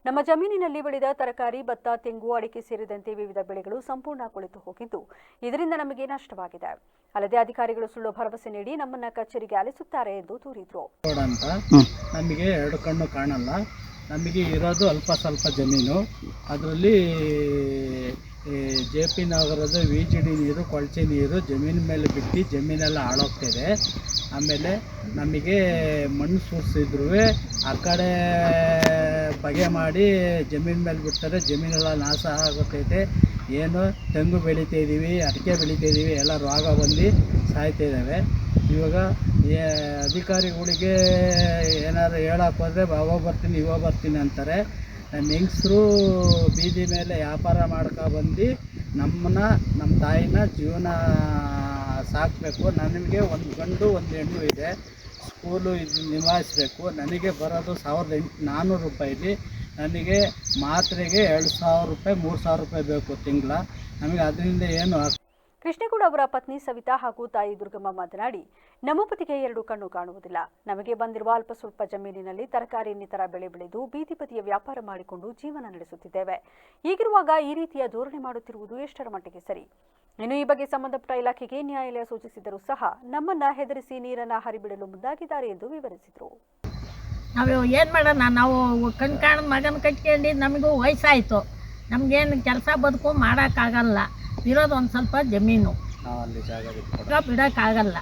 ನಮ್ಮ ಜಮೀನಿನಲ್ಲಿ ಬೆಳೆದ ತರಕಾರಿ, ಭತ್ತ, ತೆಂಗು, ಅಡಿಕೆ ಸೇರಿದಂತೆ ವಿವಿಧ ಬೆಳೆಗಳು ಸಂಪೂರ್ಣ ಕೊಳೆತು ಹೋಗಿದ್ದು ಇದರಿಂದ ನಮಗೆ ನಷ್ಟವಾಗಿದೆ. ಅಲ್ಲದೆ ಅಧಿಕಾರಿಗಳು ಸುಳ್ಳು ಭರವಸೆ ನೀಡಿ ನಮ್ಮನ್ನ ಕಚೇರಿಗೆ ಅಲಿಸುತ್ತಾರೆ ಎಂದು ದೂರಿದ್ರು. ನಮಗೆ 2 ಕಣ್ಣು ಕಾಣಲ್ಲ. ನಮಗೆ ಇರೋದು ಅಲ್ಪ ಸ್ವಲ್ಪ ಜಮೀನು. ಅದರಲ್ಲಿ JP ನಗರದ VGD ನೀರು, ಕೊಳಚೆ ನೀರು ಜಮೀನು ಮೇಲೆ ಬಿಟ್ಟು ಜಮೀನೆಲ್ಲ ಹಾಳಾಗ್ತಿದೆ. ಆಮೇಲೆ ನಮಗೆ ಮಣ್ಣು ಸುರಿಸಿದ್ರು ಆ ಕಡೆ ಬಗೆ ಮಾಡಿ ಜಮೀನು ಮೇಲೆ ಬಿಡ್ತಾರೆ. ಜಮೀನೆಲ್ಲ ನಾಶ ಆಗುತ್ತೈತೆ. ಏನು ತೆಂಗು ಬೆಳಿತಾ ಇದ್ದೀವಿ, ಅಡಿಕೆ ಬೆಳಿತಾ ಇದ್ದೀವಿ, ಎಲ್ಲ ರೋಗ ಬಂದು ಸಾಯ್ತಾ ಇದ್ದಾವೆ. ಇವಾಗ ಅಧಿಕಾರಿಗಳಿಗೆ ಏನಾದ್ರು ಹೇಳಕ್ಕೆ ಹೋದರೆ ಅವಾಗ ಬರ್ತೀನಿ ಇವಾಗ ಬರ್ತೀನಿ ಅಂತಾರೆ. ನಮ್ಮ ಹೆಂಗಸರು ಬೀದಿ ಮೇಲೆ ವ್ಯಾಪಾರ ಬಂದು ನಮ್ಮ ತಾಯಿನ ಜೀವನ ಸಾಕಬೇಕು. ನನಗೆ ಒಂದು ಗಂಡು ಒಂದು ಹೆಣ್ಣು ಇದೆ. ಸ್ಕೂಲು ಇದು ನಿಭಾಯಿಸಬೇಕು. ನನಗೆ ಬರೋದು 1400 ರೂಪಾಯಿ. ನನಗೆ ಮಾತ್ರೆಗೆ 2000 ರೂಪಾಯಿ 3000 ರೂಪಾಯಿ ಬೇಕು ತಿಂಗಳ. ನಮಗೆ ಅದರಿಂದ ಏನು. ಕೃಷ್ಣೇಗೌಡ ಅವರ ಪತ್ನಿ ಸವಿತಾ ಹಾಗೂ ತಾಯಿ ದುರ್ಗಮ್ಮ ಮಾತನಾಡಿ, ನಮ್ಮ ಪತಿಗೆ 2 ಕಣ್ಣು ಕಾಣುವುದಿಲ್ಲ. ನಮಗೆ ಬಂದಿರುವ ಅಲ್ಪ ಸ್ವಲ್ಪ ಜಮೀನಿನಲ್ಲಿ ತರಕಾರಿ ಇನ್ನಿತರ ಬೆಳೆ ಬೆಳೆದು ಬೀದಿ ಬದಿಯ ವ್ಯಾಪಾರ ಮಾಡಿಕೊಂಡು ಜೀವನ ನಡೆಸುತ್ತಿದ್ದೇವೆ. ಹೀಗಿರುವಾಗ ಈ ರೀತಿಯ ಧೋರಣೆ ಮಾಡುತ್ತಿರುವುದು ಎಷ್ಟರ ಮಟ್ಟಿಗೆ ಸರಿ? ಇನ್ನು ಈ ಬಗ್ಗೆ ಸಂಬಂಧಪಟ್ಟ ಇಲಾಖೆಗೆ ನ್ಯಾಯಾಲಯ ಸೂಚಿಸಿದರೂ ಸಹ ನಮ್ಮನ್ನ ಹೆದರಿಸಿ ನೀರನ್ನ ಹರಿಬಿಡಲು ಮುಂದಾಗಿದ್ದಾರೆ ಎಂದು ವಿವರಿಸಿದರು. ನಾವು ಏನು ಮಾಡೋಣ, ನಾವು ಕಣ್ ಕಾಣದ ಮಗನ ಕಟ್ಕೊಂಡು ನಮಗೂ ವಯಸ್ಸಾಯಿತು. ನಮಗೇನು ಕೆಲಸ ಬದುಕು ಮಾಡೋಕ್ಕಾಗಲ್ಲ. ಇರೋದು ಒಂದು ಸ್ವಲ್ಪ ಜಮೀನು ಬಿಡೋಕ್ಕಾಗಲ್ಲ.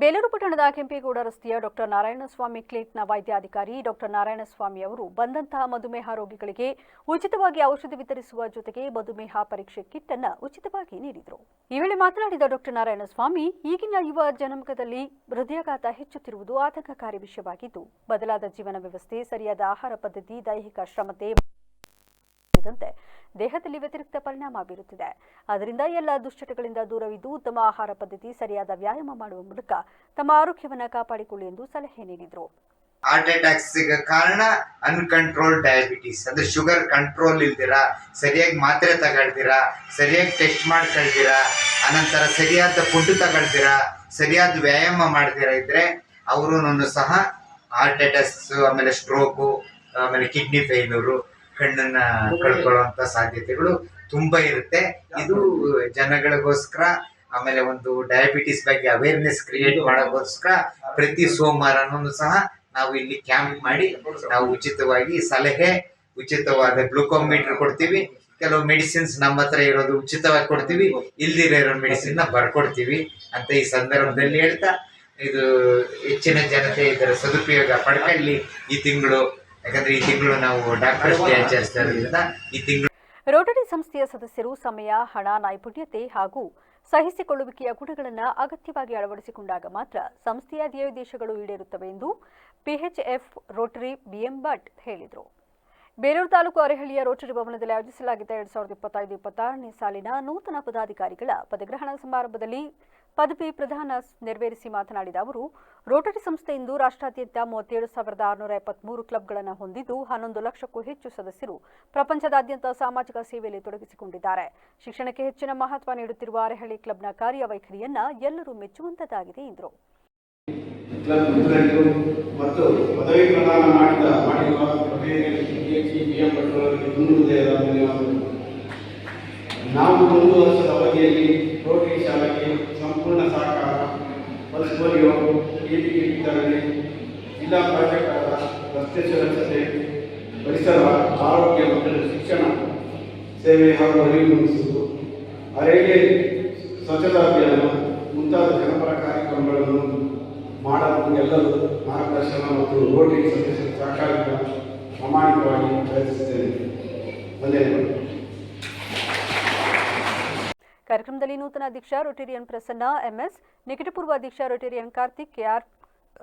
ಬೇಲೂರು ಪಟ್ಟಣದ ಕೆಂಪೇಗೌಡ ರಸ್ತೆಯ ಡಾಕ್ಟರ್ ನಾರಾಯಣಸ್ವಾಮಿ ಕ್ಲಿನಿಕ್ನ ವೈದ್ಯಾಧಿಕಾರಿ ಡಾಕ್ಟರ್ ನಾರಾಯಣಸ್ವಾಮಿ ಅವರು ಬಂದಂತಹ ಮಧುಮೇಹ ರೋಗಿಗಳಿಗೆ ಉಚಿತವಾಗಿ ಔಷಧಿ ವಿತರಿಸುವ ಜೊತೆಗೆ ಮಧುಮೇಹ ಪರೀಕ್ಷೆ ಕಿಟ್ ಅನ್ನು ಉಚಿತವಾಗಿ ನೀಡಿದರು. ಈ ವೇಳೆ ಮಾತನಾಡಿದ ಡಾಕ್ಟರ್ ನಾರಾಯಣಸ್ವಾಮಿ, ಈಗಿನ ಯುವ ಜನಾಂಗದಲ್ಲಿ ಹೃದಯಾಘಾತ ಹೆಚ್ಚುತ್ತಿರುವುದು ಆತಂಕಕಾರಿ ವಿಷಯವಾಗಿದ್ದು, ಬದಲಾದ ಜೀವನ ವ್ಯವಸ್ಥೆ, ಸರಿಯಾದ ಆಹಾರ ಪದ್ಧತಿ, ದೈಹಿಕ ಶ್ರಮತೆ ದೇಹದಲ್ಲಿ ವ್ಯತಿರಿಕ್ತ ಪರಿಣಾಮ ಬೀರುತ್ತಿದೆ. ಆದ್ದರಿಂದ ಎಲ್ಲ ದುಶ್ಚಟಗಳಿಂದ ದೂರವಿದ್ದು ಉತ್ತಮ ಆಹಾರ ಪದ್ಧತಿ, ಸರಿಯಾದ ವ್ಯಾಯಾಮ ಮಾಡುವ ಮೂಲಕ ತಮ್ಮ ಆರೋಗ್ಯವನ್ನು ಕಾಪಾಡಿಕೊಳ್ಳಿ ಎಂದು ಸಲಹೆ ನೀಡಿದರು. ಹಾರ್ಟ್ ಅಟ್ಯಾಕ್ಸ್ ಕಾರಣ ಅನ್ಕಂಟ್ರೋಲ್ ಡಯಾಬಿಟಿಸ್ ಅಂದ್ರೆ ಶುಗರ್ ಕಂಟ್ರೋಲ್ ಇಲ್ದಿರಾ, ಸರಿಯಾಗಿ ಮಾತ್ರೆ ತಗೊಳ್ತೀರಾ, ಸರಿಯಾಗಿ ಟೆಸ್ಟ್ ಮಾಡ್ಕೊಳ್ತೀರಾ, ಅನಂತರ ಸರಿಯಾದ ಫುಡ್ ತಗೊಳ್ತೀರಾ, ಸರಿಯಾದ ವ್ಯಾಯಾಮ ಮಾಡ್ತೀರಾ ಇದ್ರೆ ಅವರು ಸಹ ಹಾರ್ಟ್ ಅಟ್ಯಾಕ್ಸ್, ಆಮೇಲೆ ಸ್ಟ್ರೋಕು, ಆಮೇಲೆ ಕಿಡ್ನಿ ಫೇಲ್ಯೂರು, ಕಣ್ಣನ್ನ ಕಳ್ಕೊಳ್ಳುವಂತ ಸಾಧ್ಯತೆಗಳು ತುಂಬಾ ಇರುತ್ತೆ. ಇದು ಜನಗಳಿಗೋಸ್ಕರ, ಆಮೇಲೆ ಒಂದು ಡಯಾಬಿಟಿಸ್ ಬಗ್ಗೆ ಅವೇರ್ನೆಸ್ ಕ್ರಿಯೇಟ್ ಮಾಡೋಕ್ಕೋಸ್ಕರ ಪ್ರತಿ ಸೋಮವಾರನೂ ಸಹ ನಾವು ಇಲ್ಲಿ ಕ್ಯಾಂಪ್ ಮಾಡಿ ನಾವು ಉಚಿತವಾಗಿ ಸಲಹೆ, ಉಚಿತವಾದ ಗ್ಲೂಕೋಮೀಟರ್ ಕೊಡ್ತೀವಿ. ಕೆಲವು ಮೆಡಿಸಿನ್ಸ್ ನಮ್ಮ ಹತ್ರ ಇರೋದು ಉಚಿತವಾಗಿ ಕೊಡ್ತೀವಿ, ಇಲ್ದಿರೋ ಮೆಡಿಸಿನ್ ಬರ್ಕೊಡ್ತೀವಿ ಅಂತ ಈ ಸಂದರ್ಭದಲ್ಲಿ ಹೇಳ್ತಾ, ಇದು ಹೆಚ್ಚಿನ ಜನತೆ ಇದರ ಸದುಪಯೋಗ ಪಡ್ಕೊಳ್ಳಿ. ಈ ತಿಂಗಳು, ಯಾಕಂದ್ರೆ ಈ ತಿಂಗಳು ನಾವು ಡಾಕ್ಟರ್ಸ್ ಡೇ ಆಚರಿಸ್ತಾ ಇರೋದ್ರಿಂದ ಈ ತಿಂಗಳು ರೋಟರಿ ಸಂಸ್ಥೆಯ ಸದಸ್ಯರು ಸಮಯ, ಹಣ, ನೈಪುಣ್ಯತೆ ಹಾಗೂ ಸಹಿಸಿಕೊಳ್ಳುವಿಕೆಯ ಗುಣಗಳನ್ನು ಅಗತ್ಯವಾಗಿ ಅಳವಡಿಸಿಕೊಂಡಾಗ ಮಾತ್ರ ಸಂಸ್ಥೆಯ ಧ್ಯೇಯೋದ್ದೇಶಗಳು ಈಡೇರುತ್ತವೆ ಎಂದು ಪಿಎಚ್ಎಫ್ ರೋಟರಿ ಬಿಎಂ ಭಟ್ ಹೇಳಿದರು. ಬೇಲೂರು ತಾಲೂಕು ಅರೆಹಳ್ಳಿಯ ರೋಟರಿ ಭವನದಲ್ಲಿ ಆಯೋಜಿಸಲಾಗಿದ್ದ 2025-26ನೇ ಸಾಲಿನ ನೂತನ ಪದಾಧಿಕಾರಿಗಳ ಪದಗ್ರಹಣ ಸಮಾರಂಭದಲ್ಲಿ ಪದವಿ ಪ್ರದಾನ ನೆರವೇರಿಸಿ ಮಾತನಾಡಿದ ಅವರು, ರೋಟರಿ ಸಂಸ್ಥೆ ಇಂದು ರಾಷ್ಟ್ರಾದ್ಯಂತ 37,673 ಕ್ಲಬ್ಗಳನ್ನು ಹೊಂದಿದ್ದು 11 ಲಕ್ಷಕ್ಕೂ ಹೆಚ್ಚು ಸದಸ್ಯರು ಪ್ರಪಂಚದಾದ್ಯಂತ ಸಾಮಾಜಿಕ ಸೇವೆಯಲ್ಲಿ ತೊಡಗಿಸಿಕೊಂಡಿದ್ದಾರೆ. ಶಿಕ್ಷಣಕ್ಕೆ ಹೆಚ್ಚಿನ ಮಹತ್ವ ನೀಡುತ್ತಿರುವ ಅರೆಹಳ್ಳಿ ಕ್ಲಬ್ನ ಕಾರ್ಯವೈಖರಿಯನ್ನ ಎಲ್ಲರೂ ಮೆಚ್ಚುವಂತದ್ದಾಗಿದೆ ಎಂದರು. ಮತ್ತು ಪದವಿ ಪ್ರದಾನ ಮಾಡಿರುವ ನಾವು 1 ವರ್ಷದ ಅವಧಿಯಲ್ಲಿ ರೋಟರಿ ಶಾಲೆಗೆ ಸಂಪೂರ್ಣ ಸಹಕಾರ, ಪೋಲಿಯೋ, ಟಿಬಿ ವಿತರಣೆ, ಜಿಲ್ಲಾ ಪ್ರಾಜೆಕ್ಟ್, ರಸ್ತೆ ಸುರಕ್ಷತೆ, ಪರಿಸರ, ಆರೋಗ್ಯ ಮತ್ತು ಶಿಕ್ಷಣ ಸೇವೆ ಹಾಗೂ ಅರಿವು ಮೂಡಿಸುವುದು, ಅರೆಹಳ್ಳಿಯಲ್ಲಿ ಸ್ವಚ್ಛತಾ ಅಭಿಯಾನ ಮುಂತಾದ ಜನಪರ ಕಾರ್ಯಕ್ರಮಗಳನ್ನು ಮಾಡಲು ಎಲ್ಲರೂ ಮಾರ್ಗದರ್ಶನ ಮತ್ತು ರೋಟರಿ ಸದಸ್ಯರ ಸಹಕಾರದಿಂದ ಪ್ರಾಮಾಣಿಕವಾಗಿ ಪ್ರಯತ್ನಿಸುತ್ತೇನೆ. ಧನ್ಯವಾದಗಳು. ಕಾರ್ಯಕ್ರಮದಲ್ಲಿ ನೂತನ ಅಧ್ಯಕ್ಷ ರೋಟೇರಿಯನ್ ಪ್ರಸನ್ನ ಎಂಎಸ್, ನಿಕಟಪೂರ್ವ ಅಧ್ಯಕ್ಷ Rotarian Karthik KR,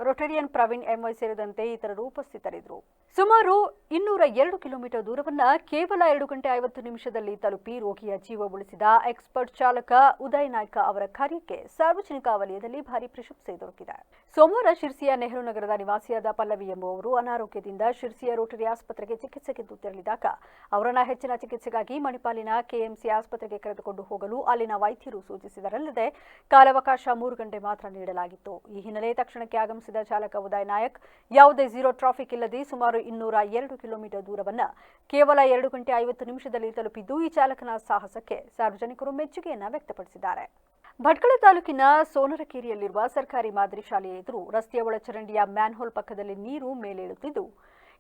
Rotarian Praveen MY ಸೇರಿದಂತೆ ಇತರರು ಉಪಸ್ಥಿತರಿದ್ದರು. ಸುಮಾರು 202 ಕಿಲೋಮೀಟರ್ ದೂರವನ್ನ ಕೇವಲ 2 ಗಂಟೆ 50 ನಿಮಿಷದಲ್ಲಿ ತಲುಪಿ ರೋಗಿಯ ಜೀವ ಉಳಿಸಿದ ಎಕ್ಸ್ಪರ್ಟ್ ಚಾಲಕ ಉದಯ್ ನಾಯ್ಕ ಅವರ ಕಾರ್ಯಕ್ಕೆ ಸಾರ್ವಜನಿಕ ವಲಯದಲ್ಲಿ ಭಾರಿ ಪ್ರಶಂಸೆ ದೊರಕಿದೆ. ಸೋಮವಾರ ಶಿರ್ಸಿಯ ನೆಹರು ನಗರದ ನಿವಾಸಿಯಾದ ಪಲ್ಲವಿ ಎಂಬುವವರು ಅನಾರೋಗ್ಯದಿಂದ ಶಿರ್ಸಿಯ ರೋಟರಿ ಆಸ್ಪತ್ರೆಗೆ ಚಿಕಿತ್ಸೆಗೆಂದು ತೆರಳಿದಾಗ ಅವರನ್ನ ಹೆಚ್ಚಿನ ಚಿಕಿತ್ಸೆಗಾಗಿ ಮಣಿಪಾಲಿನ ಕೆಎಂಸಿ ಆಸ್ಪತ್ರೆಗೆ ಕರೆದುಕೊಂಡು ಹೋಗಲು ಅಲ್ಲಿನ ವೈದ್ಯರು ಸೂಚಿಸಿದರಲ್ಲದೆ ಕಾಲಾವಕಾಶ 3 ಗಂಟೆ ಮಾತ್ರ ನೀಡಲಾಗಿತ್ತು. ಈ ಹಿನ್ನೆಲೆ ತಕ್ಷಣಕ್ಕೆ ಆಗಮಿಸಿದ ಚಾಲಕ ಉದಯ್ ನಾಯಕ್ ಯಾವುದೇ ಝೀರೋ ಟ್ರಾಫಿಕ್ ಇಲ್ಲದೆ ಸುಮಾರು 202 ಕಿಲೋಮೀಟರ್ ದೂರವನ್ನ ಕೇವಲ 2 ಗಂಟೆ 50 ನಿಮಿಷದಲ್ಲಿ ತಲುಪಿದ್ದು ಈ ಚಾಲಕನ ಸಾಹಸಕ್ಕೆ ಸಾರ್ವಜನಿಕರು ಮೆಚ್ಚುಗೆಯನ್ನ ವ್ಯಕ್ತಪಡಿಸಿದ್ದಾರೆ. ಭಟ್ಕಳ ತಾಲೂಕಿನ ಸೋನರಕೇರಿಯಲ್ಲಿರುವ ಸರ್ಕಾರಿ ಮಾದರಿ ಶಾಲೆಯ ಎದುರು ರಸ್ತೆಯ ಒಳಚರಂಡಿಯ ಮ್ಯಾನ್ಹೋಲ್ ಪಕ್ಕದಲ್ಲಿ ನೀರು ಮೇಲೇಳುತ್ತಿದ್ದು,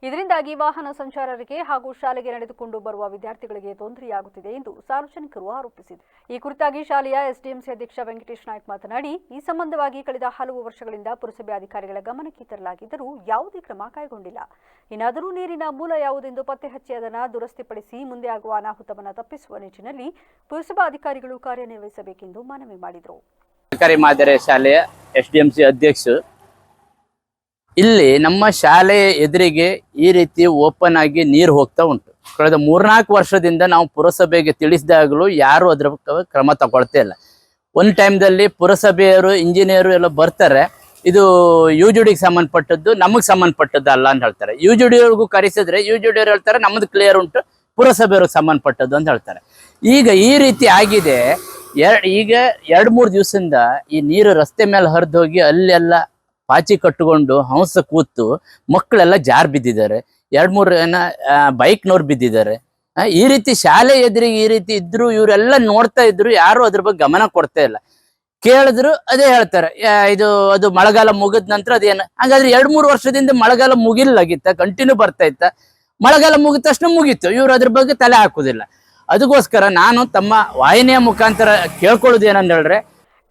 ಇದರಿಂದಾಗಿ ವಾಹನ ಸಂಚಾರರಿಗೆ ಹಾಗೂ ಶಾಲೆಗೆ ನಡೆದುಕೊಂಡು ಬರುವ ವಿದ್ಯಾರ್ಥಿಗಳಿಗೆ ತೊಂದರೆಯಾಗುತ್ತಿದೆ ಎಂದು ಸಾರ್ವಜನಿಕರು ಆರೋಪಿಸಿದರು. ಈ ಕುರಿತಾಗಿ ಶಾಲೆಯ ಎಸ್ಡಿಎಂಸಿ ಅಧ್ಯಕ್ಷ ವೆಂಕಟೇಶ್ ನಾಯ್ಕ್ ಮಾತನಾಡಿ, ಈ ಸಂಬಂಧವಾಗಿ ಕಳೆದ ಹಲವು ವರ್ಷಗಳಿಂದ ಪುರಸಭೆ ಅಧಿಕಾರಿಗಳ ಗಮನಕ್ಕೆ ತರಲಾಗಿದ್ದರೂ ಯಾವುದೇ ಕ್ರಮ ಕೈಗೊಂಡಿಲ್ಲ. ಇನ್ನಾದರೂ ನೀರಿನ ಮೂಲ ಯಾವುದೆಂದು ಪತ್ತೆ ಹಚ್ಚಿ ಅದನ್ನು ದುರಸ್ತಿಪಡಿಸಿ ಮುಂದೆ ಆಗುವ ಅನಾಹುತವನ್ನು ತಪ್ಪಿಸುವ ನಿಟ್ಟಿನಲ್ಲಿ ಪುರಸಭಾ ಅಧಿಕಾರಿಗಳು ಕಾರ್ಯನಿರ್ವಹಿಸಬೇಕೆಂದು ಮನವಿ ಮಾಡಿದರು. ಸರ್ಕಾರಿ ಮಾದರಿ ಶಾಲೆಯ ಎಸ್ಡಿಎಂಸಿ ಅಧ್ಯಕ್ಷ, ಇಲ್ಲಿ ನಮ್ಮ ಶಾಲೆ ಎದುರಿಗೆ ಈ ರೀತಿ ಓಪನ್ ಆಗಿ ನೀರು ಹೋಗ್ತಾ ಉಂಟು. ಕಳೆದ 3-4 ವರ್ಷದಿಂದ ನಾವು ಪುರಸಭೆಗೆ ತಿಳಿಸಿದಾಗಲೂ ಯಾರು ಅದರ ಕ್ರಮ ತಗೊಳ್ತಾ ಇಲ್ಲ. ಒಂದು ಟೈಮ್ದಲ್ಲಿ ಪುರಸಭೆಯವರು, ಇಂಜಿನಿಯರು ಎಲ್ಲ ಬರ್ತಾರೆ, ಇದು UGDಗೆ ಸಂಬಂಧಪಟ್ಟದ್ದು, ನಮಗೆ ಸಂಬಂಧಪಟ್ಟದ್ದು ಅಲ್ಲ ಅಂತ ಹೇಳ್ತಾರೆ. UGDವ್ರಿಗೂ ಕರೆಸಿದ್ರೆ UGDಯವ್ರು ಹೇಳ್ತಾರೆ ನಮ್ಮದು ಕ್ಲಿಯರ್ ಉಂಟು, ಪುರಸಭೆಯವ್ರಿಗೆ ಸಂಬಂಧಪಟ್ಟದ್ದು ಅಂತ ಹೇಳ್ತಾರೆ. ಈಗ ಈ ರೀತಿ ಆಗಿದೆ. ಈಗ 2-3 ದಿವಸದಿಂದ ಈ ನೀರು ರಸ್ತೆ ಮೇಲೆ ಹರಿದು ಹೋಗಿ ಅಲ್ಲೆಲ್ಲ ಪಾಚಿ ಕಟ್ಟಿಕೊಂಡು ಹಂಸ ಕೂತು ಮಕ್ಕಳೆಲ್ಲ ಜಾರ್ ಬಿದ್ದಿದ್ದಾರೆ. 2-3 ಬೈಕ್ನವ್ರು ಬಿದ್ದಿದ್ದಾರೆ. ಈ ರೀತಿ ಶಾಲೆ ಎದುರಿಗೆ ಈ ರೀತಿ ಇದ್ರು, ಇವರೆಲ್ಲ ನೋಡ್ತಾ ಇದ್ರು, ಯಾರು ಅದ್ರ ಬಗ್ಗೆ ಗಮನ ಕೊಡ್ತಾ ಇಲ್ಲ. ಕೇಳಿದ್ರು ಅದೇ ಹೇಳ್ತಾರೆ, ಅದು ಮಳೆಗಾಲ ಮುಗಿದ ನಂತರ ಅದೇನು. ಹಾಗಾದ್ರೆ 2-3 ವರ್ಷದಿಂದ ಮಳೆಗಾಲ ಮುಗಿಲಾಗಿತ್ತ, ಕಂಟಿನ್ಯೂ ಬರ್ತಾ ಇತ್ತ. ಮಳೆಗಾಲ ಮುಗಿದ ತಕ್ಷಣ ಮುಗೀತು, ಇವ್ರು ಅದ್ರ ಬಗ್ಗೆ ತಲೆ ಹಾಕುದಿಲ್ಲ. ಅದಕ್ಕೋಸ್ಕರ ನಾನು ತಮ್ಮ ವಾಹಿನಿಯ ಮುಖಾಂತರ ಕೇಳ್ಕೊಳ್ಳೋದು ಏನಂತ ಹೇಳಿದ್ರೆ,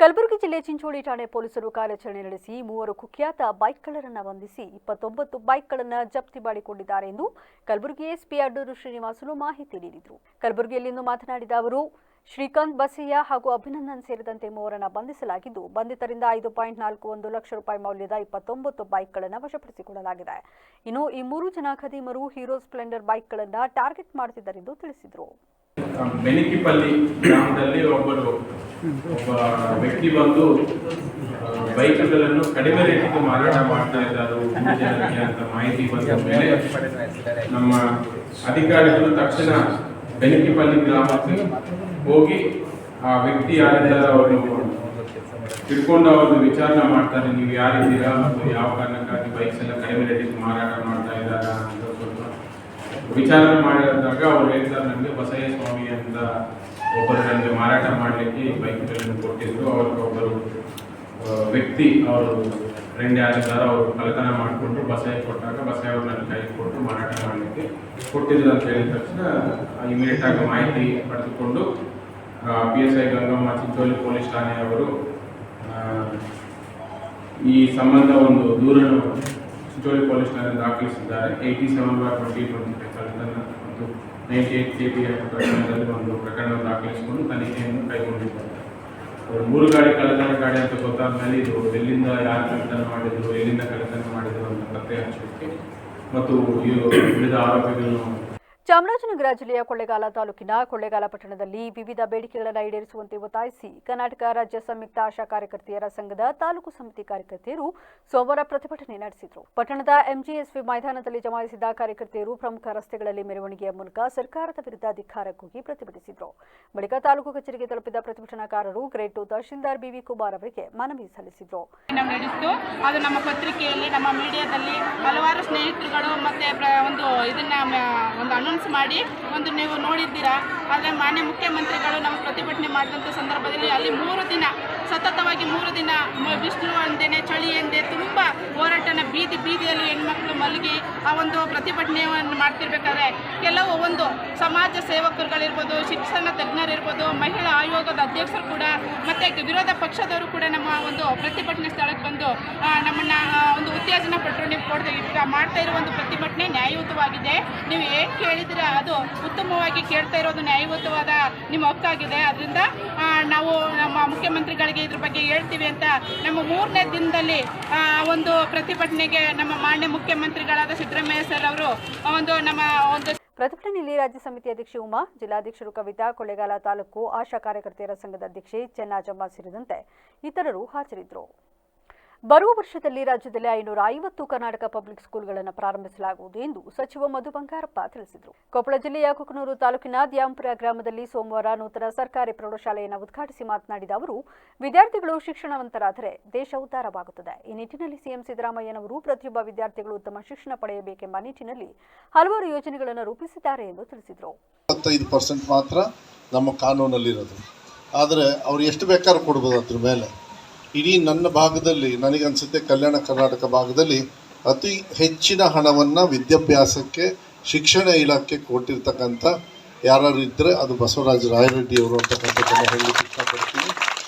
ಕಲಬುರಗಿ ಜಿಲ್ಲೆ ಚಿಂಚೋಳಿ ಠಾಣೆ ಪೊಲೀಸರು ಕಾರ್ಯಾಚರಣೆ ನಡೆಸಿ 3 ಕುಖ್ಯಾತ ಬೈಕ್ ಕಳ್ಳರನ್ನ ಬಂಧಿಸಿ 29 ಬೈಕ್ಗಳನ್ನು ಜಪ್ತಿ ಮಾಡಿಕೊಂಡಿದ್ದಾರೆ ಎಂದು ಕಲಬುರಗಿ ಎಸ್ಪಿ ಅಡ್ಡೂರು ಶ್ರೀನಿವಾಸಲು ಮಾಹಿತಿ ನೀಡಿದರು. ಕಲಬುರಗಿಯಲ್ಲಿಂದು ಮಾತನಾಡಿದ ಅವರು, ಶ್ರೀಕಾಂತ್ ಬಸಯ್ಯ ಹಾಗೂ ಅಭಿನಂದನ್ ಸೇರಿದಂತೆ 3ರನ್ನು ಬಂಧಿಸಲಾಗಿದ್ದು, ಬಂಧಿತರಿಂದ 5.41 ಲಕ್ಷ ರೂಪಾಯಿ ಮೌಲ್ಯದ 29 ಬೈಕ್ಗಳನ್ನು ವಶಪಡಿಸಿಕೊಳ್ಳಲಾಗಿದೆ. ಇನ್ನು ಈ 3 ಜನ ಖದೀಮರು ಹೀರೋ ಸ್ಪ್ಲೆಂಡರ್ ಬೈಕ್ಗಳನ್ನು ಟಾರ್ಗೆಟ್ ಮಾಡುತ್ತಿದ್ದರೆಂದು ತಿಳಿಸಿದರು. ಬೆನಿಕಿಪಲ್ಲಿ ಗ್ರಾಮದಲ್ಲಿ ಒಬ್ಬ ವ್ಯಕ್ತಿ ಬಂದು ಬೈಕ್ಗಳನ್ನು ಕಡಿಮೆ ರೇಟಿಗೆ ಮಾರಾಟ ಮಾಡ್ತಾ ಇದ್ದಾರೆ 3 ಜನರಿಗೆ ಅಂತ ಮಾಹಿತಿ ಬಂದ ಮೇಲೆ ನಮ್ಮ ಅಧಿಕಾರಿಗಳು ತಕ್ಷಣ ಬೆನಿಕಿಪಲ್ಲಿ ಗ್ರಾಮಕ್ಕೆ ಹೋಗಿ ಆ ವ್ಯಕ್ತಿ ಯಾರಿದ್ದಾರೆ ಅವರು ತಿಳ್ಕೊಂಡು ಅವ್ರದ್ದು ವಿಚಾರಣೆ ಮಾಡ್ತಾರೆ. ನೀವು ಯಾರಿದ್ದೀರಾ ಮತ್ತು ಯಾವ ಕಾರಣಕ್ಕಾಗಿ ಬೈಕ್ಸ್ ಎಲ್ಲ ಕಡಿಮೆ ರೇಟಿಗೆ ಮಾರಾಟ ಮಾಡ್ತಾ ಇದ್ದಾರಾ ಅಂತ ಸ್ವಲ್ಪ ವಿಚಾರಣೆ ಮಾಡಿದಾಗ ಅವ್ರು ಹೇಳ್ತಾರೆ, ನಮಗೆ ಬಸಯ್ಯ ಸ್ವಾಮಿ ಅಂತ ಒಬ್ಬರು ನನಗೆ ಮಾರಾಟ ಮಾಡಲಿಕ್ಕೆ ಬೈಕ್ಗಳನ್ನು ಕೊಟ್ಟಿದ್ರು. ಅವ್ರಿಗೆ ಒಬ್ಬರು ವ್ಯಕ್ತಿ ಅವರು ಫ್ರೆಂಡ್ ಯಾರಿದ್ದಾರೋ ಅವರು ಕಳ್ಳತನ ಮಾಡಿಕೊಂಡು ಬಸಯ್ಯ ಕೊಟ್ಟಾಗ ಬಸಯ್ಯ ಅವ್ರು ನನ್ನ ಕೈಗೆ ಕೊಟ್ಟು ಮಾರಾಟ ಮಾಡಲಿಕ್ಕೆ ಕೊಟ್ಟಿದ್ರು ಅಂತ ಹೇಳಿದ ತಕ್ಷಣ ಇಮಿಡಿಯೇಟ್ ಆಗಿ ಮಾಹಿತಿ ಪಡೆದುಕೊಂಡು PSI ಗಂಗಮ್ಮ ಚಿಂಚೋಳಿ ಪೊಲೀಸ್ ಠಾಣೆಯವರು ಈ ಸಂಬಂಧ ಒಂದು ದೂರನ್ನು ಚಿಂಚೋಳಿ ಪೊಲೀಸ್ ಠಾಣೆ ದಾಖಲಿಸಿದ್ದಾರೆ. 87/2025 ಕಳ್ಳತನ ಮತ್ತು 98 KPF ಪ್ರಕರಣದಲ್ಲಿ ಒಂದು ಪ್ರಕರಣ ದಾಖಲಿಸಿಕೊಂಡು ತನಿಖೆಯನ್ನು ಕೈಗೊಂಡಿದ್ದಾರೆ. 3 ಗಾಡಿ ಕಳ್ಳತನ ಗಾಡಿ ಅಂತ ಗೊತ್ತಾದ ಮೇಲೆ ಇದು ಎಲ್ಲಿಂದ ಯಾರು ಕಳ್ಳತನ ಮಾಡಿದ್ರು, ಎಲ್ಲಿಂದ ಕಳ್ಳತನ ಮಾಡಿದ್ರು ಅಂತ ಪತ್ತೆ ಹಚ್ಚಲಿಕ್ಕೆ ಮತ್ತು ವಿವಿಧ ಆರೋಪಿಗಳನ್ನು ಚಾಮರಾಜನಗರ ಜಿಲ್ಲೆಯ ಕೊಳ್ಳೇಗಾಲ ತಾಲೂಕಿನ ಕೊಳ್ಳೇಗಾಲ ಪಟ್ಟಣದಲ್ಲಿ ವಿವಿಧ ಬೇಡಿಕೆಗಳನ್ನು ಈಡೇರಿಸುವಂತೆ ಒತ್ತಾಯಿಸಿ ಕರ್ನಾಟಕ ರಾಜ್ಯ ಸಂಯುಕ್ತ ಆಶಾ ಕಾರ್ಯಕರ್ತೆಯರ ಸಂಘದ ತಾಲೂಕು ಸಮಿತಿ ಕಾರ್ಯಕರ್ತೆಯರು ಸೋಮವಾರ ಪ್ರತಿಭಟನೆ ನಡೆಸಿದರು. ಪಟ್ಟಣದ MGSV ಮೈದಾನದಲ್ಲಿ ಜಮಾಯಿಸಿದ ಕಾರ್ಯಕರ್ತೆಯರು ಪ್ರಮುಖ ರಸ್ತೆಗಳಲ್ಲಿ ಮೆರವಣಿಗೆಯ ಮೂಲಕ ಸರ್ಕಾರದ ವಿರುದ್ಧ ಧಿಕ್ಕಾರಕ್ಕೋಗಿ ಪ್ರತಿಭಟಿಸಿದರು. ಬಳಿಕ ತಾಲೂಕು ಕಚೇರಿಗೆ ತಲುಪಿದ ಪ್ರತಿಭಟನಾಕಾರರು ಗ್ರೇಡ್ 2 ತಹಶೀಲ್ದಾರ್ BV ಕುಮಾರ್ ಅವರಿಗೆ ಮನವಿ ಸಲ್ಲಿಸಿದರು. ಅದು ನಮ್ಮ ಪತ್ರಿಕೆಯಲ್ಲಿ, ನಮ್ಮ ಮೀಡಿಯಾದಲ್ಲಿ ಹಲವಾರು ಸ್ನೇಹಿತರುಗಳು ಮತ್ತೆ ಒಂದು ಅನೌನ್ಸ್ ಮಾಡಿ ನೀವು ನೋಡಿದ್ದೀರಾ. ಆದರೆ ಮಾನ್ಯ ಮುಖ್ಯಮಂತ್ರಿಗಳು ನಾವು ಪ್ರತಿಭಟನೆ ಮಾಡಿದಂಥ ಸಂದರ್ಭದಲ್ಲಿ ಅಲ್ಲಿ 3 ದಿನ ಸತತವಾಗಿ 3 ದಿನ ಬಿಸಿಲು ಅಂದೇನೆ ಚಳಿ ಎಂದೇ ತುಂಬ ಹೋರಾಟನ ಬೀದಿಯಲ್ಲಿ ಹೆಣ್ಮಕ್ಳು ಮಲಗಿ ಆ ಒಂದು ಪ್ರತಿಭಟನೆಯನ್ನು ಮಾಡ್ತಿರ್ಬೇಕಾದ್ರೆ ಕೆಲವು ಒಂದು ಸಮಾಜ ಸೇವಕರುಗಳಿರ್ಬೋದು, ಶಿಕ್ಷಣ ತಜ್ಞರಿರ್ಬೋದು, ಮಹಿಳಾ ಆಯೋಗದ ಅಧ್ಯಕ್ಷರು ಕೂಡ ಮತ್ತು ವಿರೋಧ ಪಕ್ಷದವರು ಕೂಡ ನಮ್ಮ ಒಂದು ಪ್ರತಿಭಟನೆ ಸ್ಥಳಕ್ಕೆ ಬಂದು ನಮ್ಮನ್ನು ಒಂದು ಉತ್ತೇಜನ ಪಟ್ಟರು. ನೀವು ಮಾಡ್ತಾ ಇರೋ ಒಂದು ಪ್ರತಿಭಟನೆ ನ್ಯಾಯಯುತವಾಗಿದೆ, ನೀವು ಏನು ಕೇಳಿದ್ರೆ ಅದು ಉತ್ತಮವಾಗಿ ಕೇಳ್ತಾ ಇರೋದು ನ್ಯಾಯಯುತವಾದ ನಿಮ್ಮ ಹಕ್ಕಾಗಿದೆ. ಅದರಿಂದ ನಾವು ನಮ್ಮ ಮುಖ್ಯಮಂತ್ರಿಗಳಿಗೆ ಇದ್ರ ಬಗ್ಗೆ ಹೇಳ್ತೀವಿ ಅಂತ ನಮ್ಮ 3ನೇ ದಿನದಲ್ಲಿ ಒಂದು ಪ್ರತಿಭಟನೆಗೆ ನಮ್ಮ ಮಾನ್ಯ ಮುಖ್ಯಮಂತ್ರಿಗಳಾದ ಸಿದ್ದರಾಮಯ್ಯ ಸರ್ ಅವರು ಪ್ರತಿಭಟನೆಯಲ್ಲಿ ರಾಜ್ಯ ಸಮಿತಿ ಅಧ್ಯಕ್ಷೆ ಉಮಾ, ಜಿಲ್ಲಾಧ್ಯಕ್ಷರು ಕವಿತಾ, ಕೊಳ್ಳೇಗಾಲ ತಾಲೂಕು ಆಶಾ ಕಾರ್ಯಕರ್ತೆಯರ ಸಂಘದ ಅಧ್ಯಕ್ಷೆ ಚೆನ್ನಾಜಮ್ಮ ಸೇರಿದಂತೆ ಇತರರು ಹಾಜರಿದ್ದರು. ಬರುವ ವರ್ಷದಲ್ಲಿ ರಾಜ್ಯದಲ್ಲಿ 550 ಕರ್ನಾಟಕ ಪಬ್ಲಿಕ್ ಸ್ಕೂಲ್ಗಳನ್ನು ಪ್ರಾರಂಭಿಸಲಾಗುವುದು ಎಂದು ಸಚಿವ ಮಧು ಬಂಗಾರಪ್ಪ ತಿಳಿಸಿದರು. ಕೊಪ್ಪಳ ಜಿಲ್ಲೆಯ ಕುಕನೂರು ತಾಲೂಕಿನ ದ್ಯಾಂಪುರ ಗ್ರಾಮದಲ್ಲಿ ಸೋಮವಾರ ನೂತನ ಸರ್ಕಾರಿ ಪ್ರೌಢಶಾಲೆಯನ್ನು ಉದ್ಘಾಟಿಸಿ ಮಾತನಾಡಿದ ಅವರು, ವಿದ್ಯಾರ್ಥಿಗಳು ಶಿಕ್ಷಣವಂತರಾದರೆ ದೇಶ ಉದ್ಧಾರವಾಗುತ್ತದೆ. ಈ ನಿಟ್ಟಿನಲ್ಲಿ ಸಿಎಂ ಸಿದ್ದರಾಮಯ್ಯನವರು ಪ್ರತಿಯೊಬ್ಬ ವಿದ್ಯಾರ್ಥಿಗಳು ಉತ್ತಮ ಶಿಕ್ಷಣ ಪಡೆಯಬೇಕೆಂಬ ನಿಟ್ಟಿನಲ್ಲಿ ಹಲವಾರು ಯೋಜನೆಗಳನ್ನು ರೂಪಿಸಿದ್ದಾರೆ ಎಂದು ತಿಳಿಸಿದರು. 25% ಮಾತ್ರ ನಮ್ಮ ಕಾನೂನಲ್ಲಿರೋದು, ಆದರೆ ಅವರು ಎಷ್ಟು ಬೇಕಾದ್ರೂ ಕೊಡ್ಬೋದು. ಅದ್ರ ಮೇಲೆ ಇಡೀ ನನ್ನ ಭಾಗದಲ್ಲಿ ನನಗನ್ಸುತ್ತೆ ಕಲ್ಯಾಣ ಕರ್ನಾಟಕ ಭಾಗದಲ್ಲಿ ಅತಿ ಹೆಚ್ಚಿನ ಹಣವನ್ನು ವಿದ್ಯಾಭ್ಯಾಸಕ್ಕೆ ಶಿಕ್ಷಣ ಇಲಾಖೆ ಕೊಟ್ಟಿರ್ತಕ್ಕಂಥ ಯಾರು ಇದ್ದರೆ ಅದು ಬಸವರಾಜ ರಾಯರೆಡ್ಡಿಯವರು ಅಂತಕ್ಕಂಥದ್ದನ್ನು ಹೇಳಲಿಕ್ಕೆ ಇಷ್ಟಪಡ್ತೀನಿ.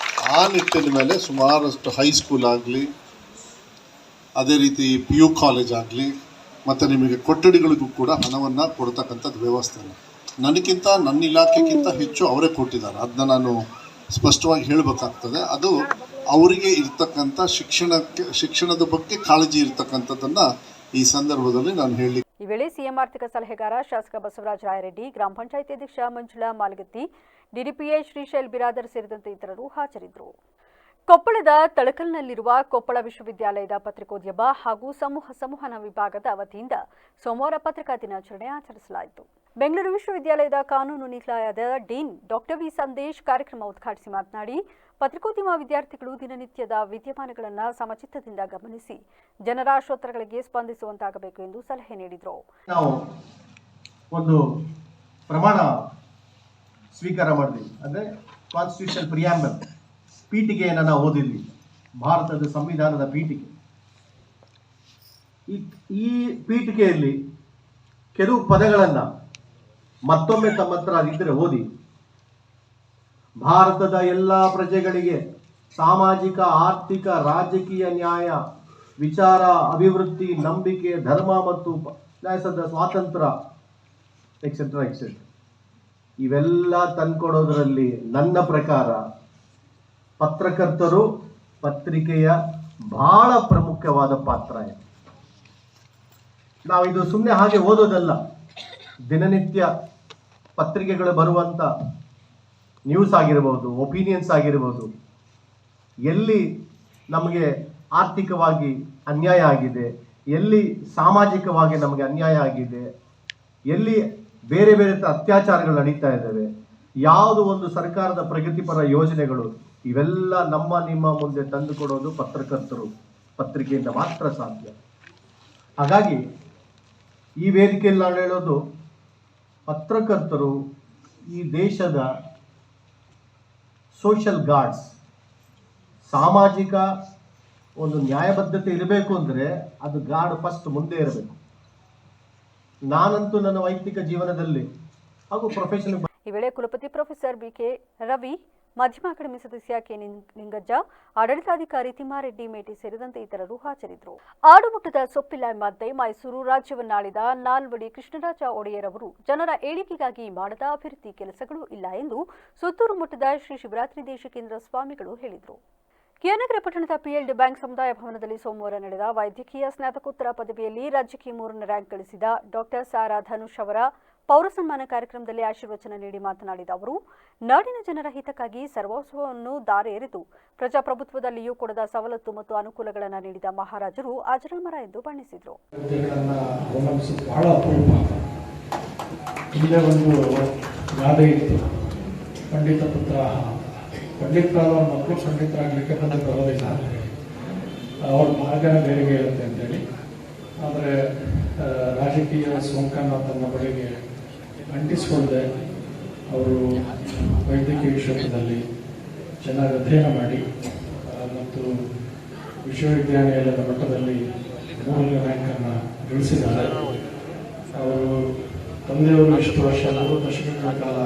ಆ ನಿಟ್ಟಿನ ಮೇಲೆ ಸುಮಾರಷ್ಟು ಹೈಸ್ಕೂಲ್ ಆಗಲಿ, ಅದೇ ರೀತಿ PU ಕಾಲೇಜ್ ಆಗಲಿ, ಮತ್ತು ನಿಮಗೆ ಕೊಠಡಿಗಳಿಗೂ ಕೂಡ ಹಣವನ್ನು ಕೊಡ್ತಕ್ಕಂಥದ್ದು ವ್ಯವಸ್ಥೆ ನನಗಿಂತ ನನ್ನ ಇಲಾಖೆಗಿಂತ ಹೆಚ್ಚು ಅವರೇ ಕೊಟ್ಟಿದ್ದಾರೆ. ಅದನ್ನ ನಾನು ಸ್ಪಷ್ಟವಾಗಿ ಹೇಳಬೇಕಾಗ್ತದೆ. ಅದು ಅವರಿಗೆ ಇರ್ತಕ್ಕಂಥ ಶಿಕ್ಷಣದ ಬಗ್ಗೆ ಕಾಳಜಿ ಇರ್ತಕ್ಕಂಥದ್ದನ್ನು ಈ ಸಂದರ್ಭದಲ್ಲಿ ನಾನು ಹೇಳಿ. ಈ ವೇಳೆ ಸಿಎಂ ಆರ್ಥಿಕ ಸಲಹೆಗಾರ ಶಾಸಕ ಬಸವರಾಜ ರಾಯರೆಡ್ಡಿ, ಗ್ರಾಮ ಪಂಚಾಯಿತಿ ಅಧ್ಯಕ್ಷ ಮಂಜುಳಾ ಮಾಲಗತ್ತಿ, DDPI ಶ್ರೀಶೈಲ್ ಬಿರಾದರ್ ಸೇರಿದಂತೆ ಇತರರು ಹಾಜರಿದ್ದರು. ಕೊಪ್ಪಳದ ತಳಕಲ್ನಲ್ಲಿರುವ ಕೊಪ್ಪಳ ವಿಶ್ವವಿದ್ಯಾಲಯದ ಪತ್ರಿಕೋದ್ಯಮ ಹಾಗೂ ಸಂವಹನ ವಿಭಾಗದ ವತಿಯಿಂದ ಸೋಮವಾರ ಪತ್ರಿಕಾ ದಿನಾಚರಣೆ ಆಚರಿಸಲಾಯಿತು. ಬೆಂಗಳೂರು ವಿಶ್ವವಿದ್ಯಾಲಯದ ಕಾನೂನು ನಿಲಯದ ಡೀನ್ ಡಾಕ್ಟರ್ ವಿ ಸಂದೇಶ್ ಕಾರ್ಯಕ್ರಮ ಉದ್ಘಾಟಿಸಿ ಮಾತನಾಡಿ, ಪತ್ರಿಕೋದ್ಯಮ ವಿದ್ಯಾರ್ಥಿಗಳು ದಿನನಿತ್ಯದ ವಿದ್ಯಮಾನಗಳನ್ನು ಸಮಚಿತ್ತದಿಂದ ಗಮನಿಸಿ ಜನರ ಆಶೋತ್ತರಗಳಿಗೆ ಸ್ಪಂದಿಸುವಂತಾಗಬೇಕು ಎಂದು ಸಲಹೆ ನೀಡಿದರು. ನಾವು ಒಂದು ಪ್ರಮಾಣ ಸ್ವೀಕಾರ ಮಾಡಿದ್ವಿ, ಅಂದರೆ ಕಾನ್ಸ್ಟಿಟ್ಯೂಷನ್ ಪ್ರಿಯಾಂಬಲ್ ಪೀಠಿಕೆಯನ್ನು ನಾವು ಓದಿದ್ವಿ, ಭಾರತದ ಸಂವಿಧಾನದ ಪೀಠಿಕೆ. ಈ ಪೀಠಿಕೆಯಲ್ಲಿ ಕೆಲವು ಪದಗಳನ್ನು ಮತ್ತೊಮ್ಮೆ ತಮ್ಮ ಹತ್ರ ಇದ್ದರೆ ಓದಿ. ಭಾರತದ ಎಲ್ಲ ಪ್ರಜೆಗಳಿಗೆ ಸಾಮಾಜಿಕ, ಆರ್ಥಿಕ, ರಾಜಕೀಯ ನ್ಯಾಯ, ವಿಚಾರ, ಅಭಿವೃದ್ಧಿ, ನಂಬಿಕೆ, ಧರ್ಮ ಮತ್ತು ನ್ಯಾಯಸದ ಸ್ವಾತಂತ್ರ್ಯ ಎಕ್ಸೆಟ್ರಾ ಎಕ್ಸೆಟ್ರಾ ಇವೆಲ್ಲ ತಂದ್ಕೊಡೋದ್ರಲ್ಲಿ ನನ್ನ ಪ್ರಕಾರ ಪತ್ರಕರ್ತರು ಪತ್ರಿಕೆಯ ಬಹಳ ಪ್ರಮುಖವಾದ ಪಾತ್ರ ಇದೆ. ನಾವು ಇದು ಸುಮ್ಮನೆ ಹಾಗೆ ಓದೋದಲ್ಲ. ದಿನನಿತ್ಯ ಪತ್ರಿಕೆಗಳು ಬರುವಂಥ ನ್ಯೂಸ್ ಆಗಿರ್ಬೋದು, ಒಪಿನಿಯನ್ಸ್ ಆಗಿರ್ಬೋದು, ಎಲ್ಲಿ ನಮಗೆ ಆರ್ಥಿಕವಾಗಿ ಅನ್ಯಾಯ ಆಗಿದೆ, ಎಲ್ಲಿ ಸಾಮಾಜಿಕವಾಗಿ ನಮಗೆ ಅನ್ಯಾಯ ಆಗಿದೆ, ಎಲ್ಲಿ ಬೇರೆ ಬೇರೆ ಅತ್ಯಾಚಾರಗಳು ನಡೀತಾ ಇದ್ದಾವೆ, ಯಾವುದು ಒಂದು ಸರ್ಕಾರದ ಪ್ರಗತಿಪರ ಯೋಜನೆಗಳು, ಇವೆಲ್ಲ ನಿಮ್ಮ ಮುಂದೆ ತಂದುಕೊಡೋದು ಪತ್ರಕರ್ತರು, ಪತ್ರಿಕೆಯಿಂದ ಮಾತ್ರ ಸಾಧ್ಯ. ಹಾಗಾಗಿ ಈ ವೇದಿಕೆಯಲ್ಲಿ ನಾನು ಹೇಳೋದು, ಪತ್ರಕರ್ತರು ಈ ದೇಶದ ಸೋಷಿಯಲ್ ಗಾರ್ಡ್ಸ್. ಸಾಮಾಜಿಕ ಒಂದು ನ್ಯಾಯಬದ್ಧತೆ ಇರಬೇಕು ಅಂದರೆ ಅದು ಗಾರ್ಡ್ ಫಸ್ಟ್ ಮುಂದೆ ಇರಬೇಕು. ನಾನಂತೂ ನನ್ನ ವೈಯಕ್ತಿಕ ಜೀವನದಲ್ಲಿ ಹಾಗೂ ಪ್ರೊಫೆಷನಲ್. ಈ ವೇಳೆ ಕುಲಪತಿ ಪ್ರೊಫೆಸರ್ ಬಿಕೆ ರವಿ, ಮಾಧ್ಯಮ ಅಕಾಡೆಮಿ ಸದಸ್ಯ ಕೆ ನಿಂಗಜ್ಜ, ಆಡಳಿತಾಧಿಕಾರಿ ತಿಮ್ಮಾರೆಡ್ಡಿ ಮೇಟಿ ಸೇರಿದಂತೆ ಇತರರು ಹಾಜರಿದ್ದರು. ಆಡುಮುಟ್ಟದ ಸೊಪ್ಪಿಲ್ಲ ಎಂಬಂತೆ ಮೈಸೂರು ರಾಜ್ಯವನ್ನಾಳಿದ ನಾಲ್ವಡಿ ಕೃಷ್ಣರಾಜ ಒಡೆಯರ್ ಅವರು ಜನರ ಏಳಿಗೆಗಾಗಿ ಮಾಡದ ಅಭಿವೃದ್ಧಿ ಕೆಲಸಗಳು ಇಲ್ಲ ಎಂದು ಸುತ್ತೂರು ಮಠದ ಶ್ರೀ ಶಿವರಾತ್ರಿ ದೇಶಿಕೇಂದ್ರ ಸ್ವಾಮಿಗಳು ಹೇಳಿದರು. ಕೆನಗರ ಪಟ್ಟಣದ ಪಿಎಲ್ಡಿ ಬ್ಯಾಂಕ್ ಸಮುದಾಯ ಭವನದಲ್ಲಿ ಸೋಮವಾರ ನಡೆದ ವೈದ್ಯಕೀಯ ಸ್ನಾತಕೋತ್ತರ ಪದವಿಯಲ್ಲಿ ರಾಜ್ಯಕ್ಕೆ 3ನೇ ರ್ಯಾಂಕ್ ಗಳಿಸಿದ ಡಾಕ್ಟರ್ ಸಾರಾ ಧನುಷ್ ಅವರ ಪೌರ ಸನ್ಮಾನ ಕಾರ್ಯಕ್ರಮದಲ್ಲಿ ಆಶೀರ್ವಚನ ನೀಡಿ ಮಾತನಾಡಿದ ಅವರು, ನಾಡಿನ ಜನರ ಹಿತಕ್ಕಾಗಿ ಸರ್ವಸ್ವವನ್ನು ದಾರೆ ಎರೆದು ಪ್ರಜಾಪ್ರಭುತ್ವದಲ್ಲಿಯೂ ಕೊಡದ ಸವಲತ್ತು ಮತ್ತು ಅನುಕೂಲಗಳನ್ನು ನೀಡಿದ ಮಹಾರಾಜರು ಅಜರಾಮರ ಎಂದು ಬಣ್ಣಿಸಿದರು. ಬಹಳ ಅಪರೂಪ. ಇಲ್ಲೇ ಒಂದು ಗಾದೆ ಇತ್ತು, ಪಂಡಿತ ಪುತ್ರ. ಪಂಡಿತರಾದವ್ರ ಮಕ್ಕಳು ಪಂಡಿತರಾಗಲಿಕ್ಕೆ ಬಂದು ಬರೋದಿಲ್ಲ, ಅವ್ರ ಮಾರ್ಗನ ಬೇರೆಗೆ ಇರುತ್ತೆ ಅಂತೇಳಿ. ಆದರೆ ರಾಜಕೀಯ ಸೋಂಕನ್ನು ತನ್ನ ಬಳಿಗೆ ಅಂಟಿಸಿಕೊಳ್ಳದೆ ಅವರು ವೈದ್ಯಕೀಯ ಕ್ಷೇತ್ರದಲ್ಲಿ ಚೆನ್ನಾಗಿ ಅಧ್ಯಯನ ಮಾಡಿ ಮತ್ತು ವಿಶ್ವವಿದ್ಯಾನಿಲಯದ ಮಟ್ಟದಲ್ಲಿ 3ನೇ ರ್ಯಾಂಕನ್ನು ಗಳಿಸಿದ್ದಾರೆ. ಅವರು ತಂದೆಯವರು ಎಷ್ಟು ವರ್ಷ 3 ದಶಕಗಳ ಕಾಲ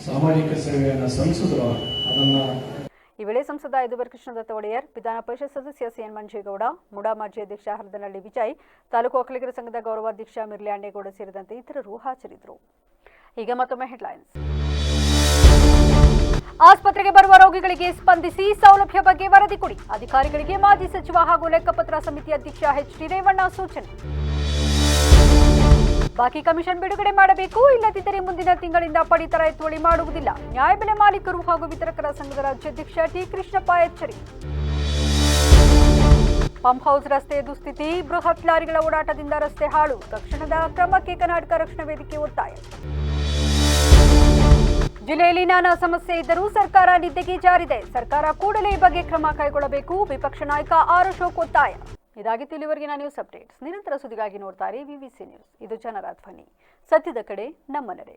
ಸಾಮಾಜಿಕ ಸೇವೆಯನ್ನು ಸಲ್ಲಿಸಿದ್ರು. ಅದನ್ನು ಈ ವೇಳೆ ಸಂಸದ ಯದುವೀರ್ ಕೃಷ್ಣದತ್ತ ಒಡೆಯರ್, ವಿಧಾನ ಪರಿಷತ್ ಸದಸ್ಯ ಸಿಎನ್ ಮಂಜೇಗೌಡ, ಮುಡಾ ಮಾಜಿ ಅಧ್ಯಕ್ಷ ಹರದನಹಳ್ಳಿ ವಿಜಯ್, ತಾಲೂಕು ಒಕ್ಕಲಿಗರ ಸಂಘದ ಗೌರವಾಧ್ಯಕ್ಷ ಮಿರ್ಲೆ ಅಂಡೇಗೌಡ ಸೇರಿದಂತೆ ಇತರರು ಹಾಜರಿದ್ದರು. ಈಗ ಮತ್ತೊಮ್ಮೆ ಹೆಡ್ಲೈನ್ಸ್. ಆಸ್ಪತ್ರೆಗೆ ಬರುವ ರೋಗಿಗಳಿಗೆ ಸ್ಪಂದಿಸಿ ಸೌಲಭ್ಯ ಬಗ್ಗೆ ವರದಿ ಕೊಡಿ, ಅಧಿಕಾರಿಗಳಿಗೆ ಮಾಜಿ ಸಚಿವ ಹಾಗೂ ಲೆಕ್ಕಪತ್ರ ಸಮಿತಿ ಅಧ್ಯಕ್ಷ ಎಚ್.ಡಿ. ರೇವಣ್ಣ ಸೂಚನೆ. ಬಾಕಿ ಕಮಿಷನ್ ಬಿಡುಗಡೆ ಮಾಡಬೇಕು, ಇಲ್ಲದಿದ್ದರೆ ಮುಂದಿನ ತಿಂಗಳಿಂದ ಪಡಿತರ ಎತ್ತುವಳಿ ಮಾಡುವುದಿಲ್ಲ, ನ್ಯಾಯಬೆಲೆ ಮಾಲೀಕರು ಹಾಗೂ ವಿತರಕರ ಸಂಘದ ರಾಜ್ಯಾಧ್ಯಕ್ಷ ಟಿ ಕೃಷ್ಣಪ್ಪ ಎಚ್ಚರಿಕೆ. ಪಂಪ್ ಹೌಸ್ ರಸ್ತೆ ದುಸ್ಥಿತಿ, ಬೃಹತ್ ಲಾರಿಗಳ ಓಡಾಟದಿಂದ ರಸ್ತೆ ಹಾಳು, ತಕ್ಷಣದ ಕ್ರಮಕ್ಕೆ ಕರ್ನಾಟಕ ರಕ್ಷಣಾ ವೇದಿಕೆ ಒತ್ತಾಯ. ಜಿಲ್ಲೆಯಲ್ಲಿ ನಾನಾ ಸಮಸ್ಯೆ ಇದ್ದರೂ ಸರ್ಕಾರ ನಿದ್ದೆಗೆ ಜಾರಿದೆ, ಸರ್ಕಾರ ಕೂಡಲೇ ಈ ಬಗ್ಗೆ ಕ್ರಮ ಕೈಗೊಳ್ಳಬೇಕು, ವಿಪಕ್ಷ ನಾಯಕ ಆರ್ ಅಶೋಕ್ ಒತ್ತಾಯ. ಇದಾಗಿತ್ತು ಇಲ್ಲಿವರೆಗಿನ ನ್ಯೂಸ್ ಅಪ್ಡೇಟ್ಸ್. ನಿರಂತರ ಸುದ್ದಿಗಾಗಿ ನೋಡ್ತಾರೆ ವಿವಿಸಿ ನ್ಯೂಸ್. ಇದು ಜನರ ಧ್ವನಿ, ಸತ್ಯದ ಕಡೆ ನಮ್ಮ ನಡೆ.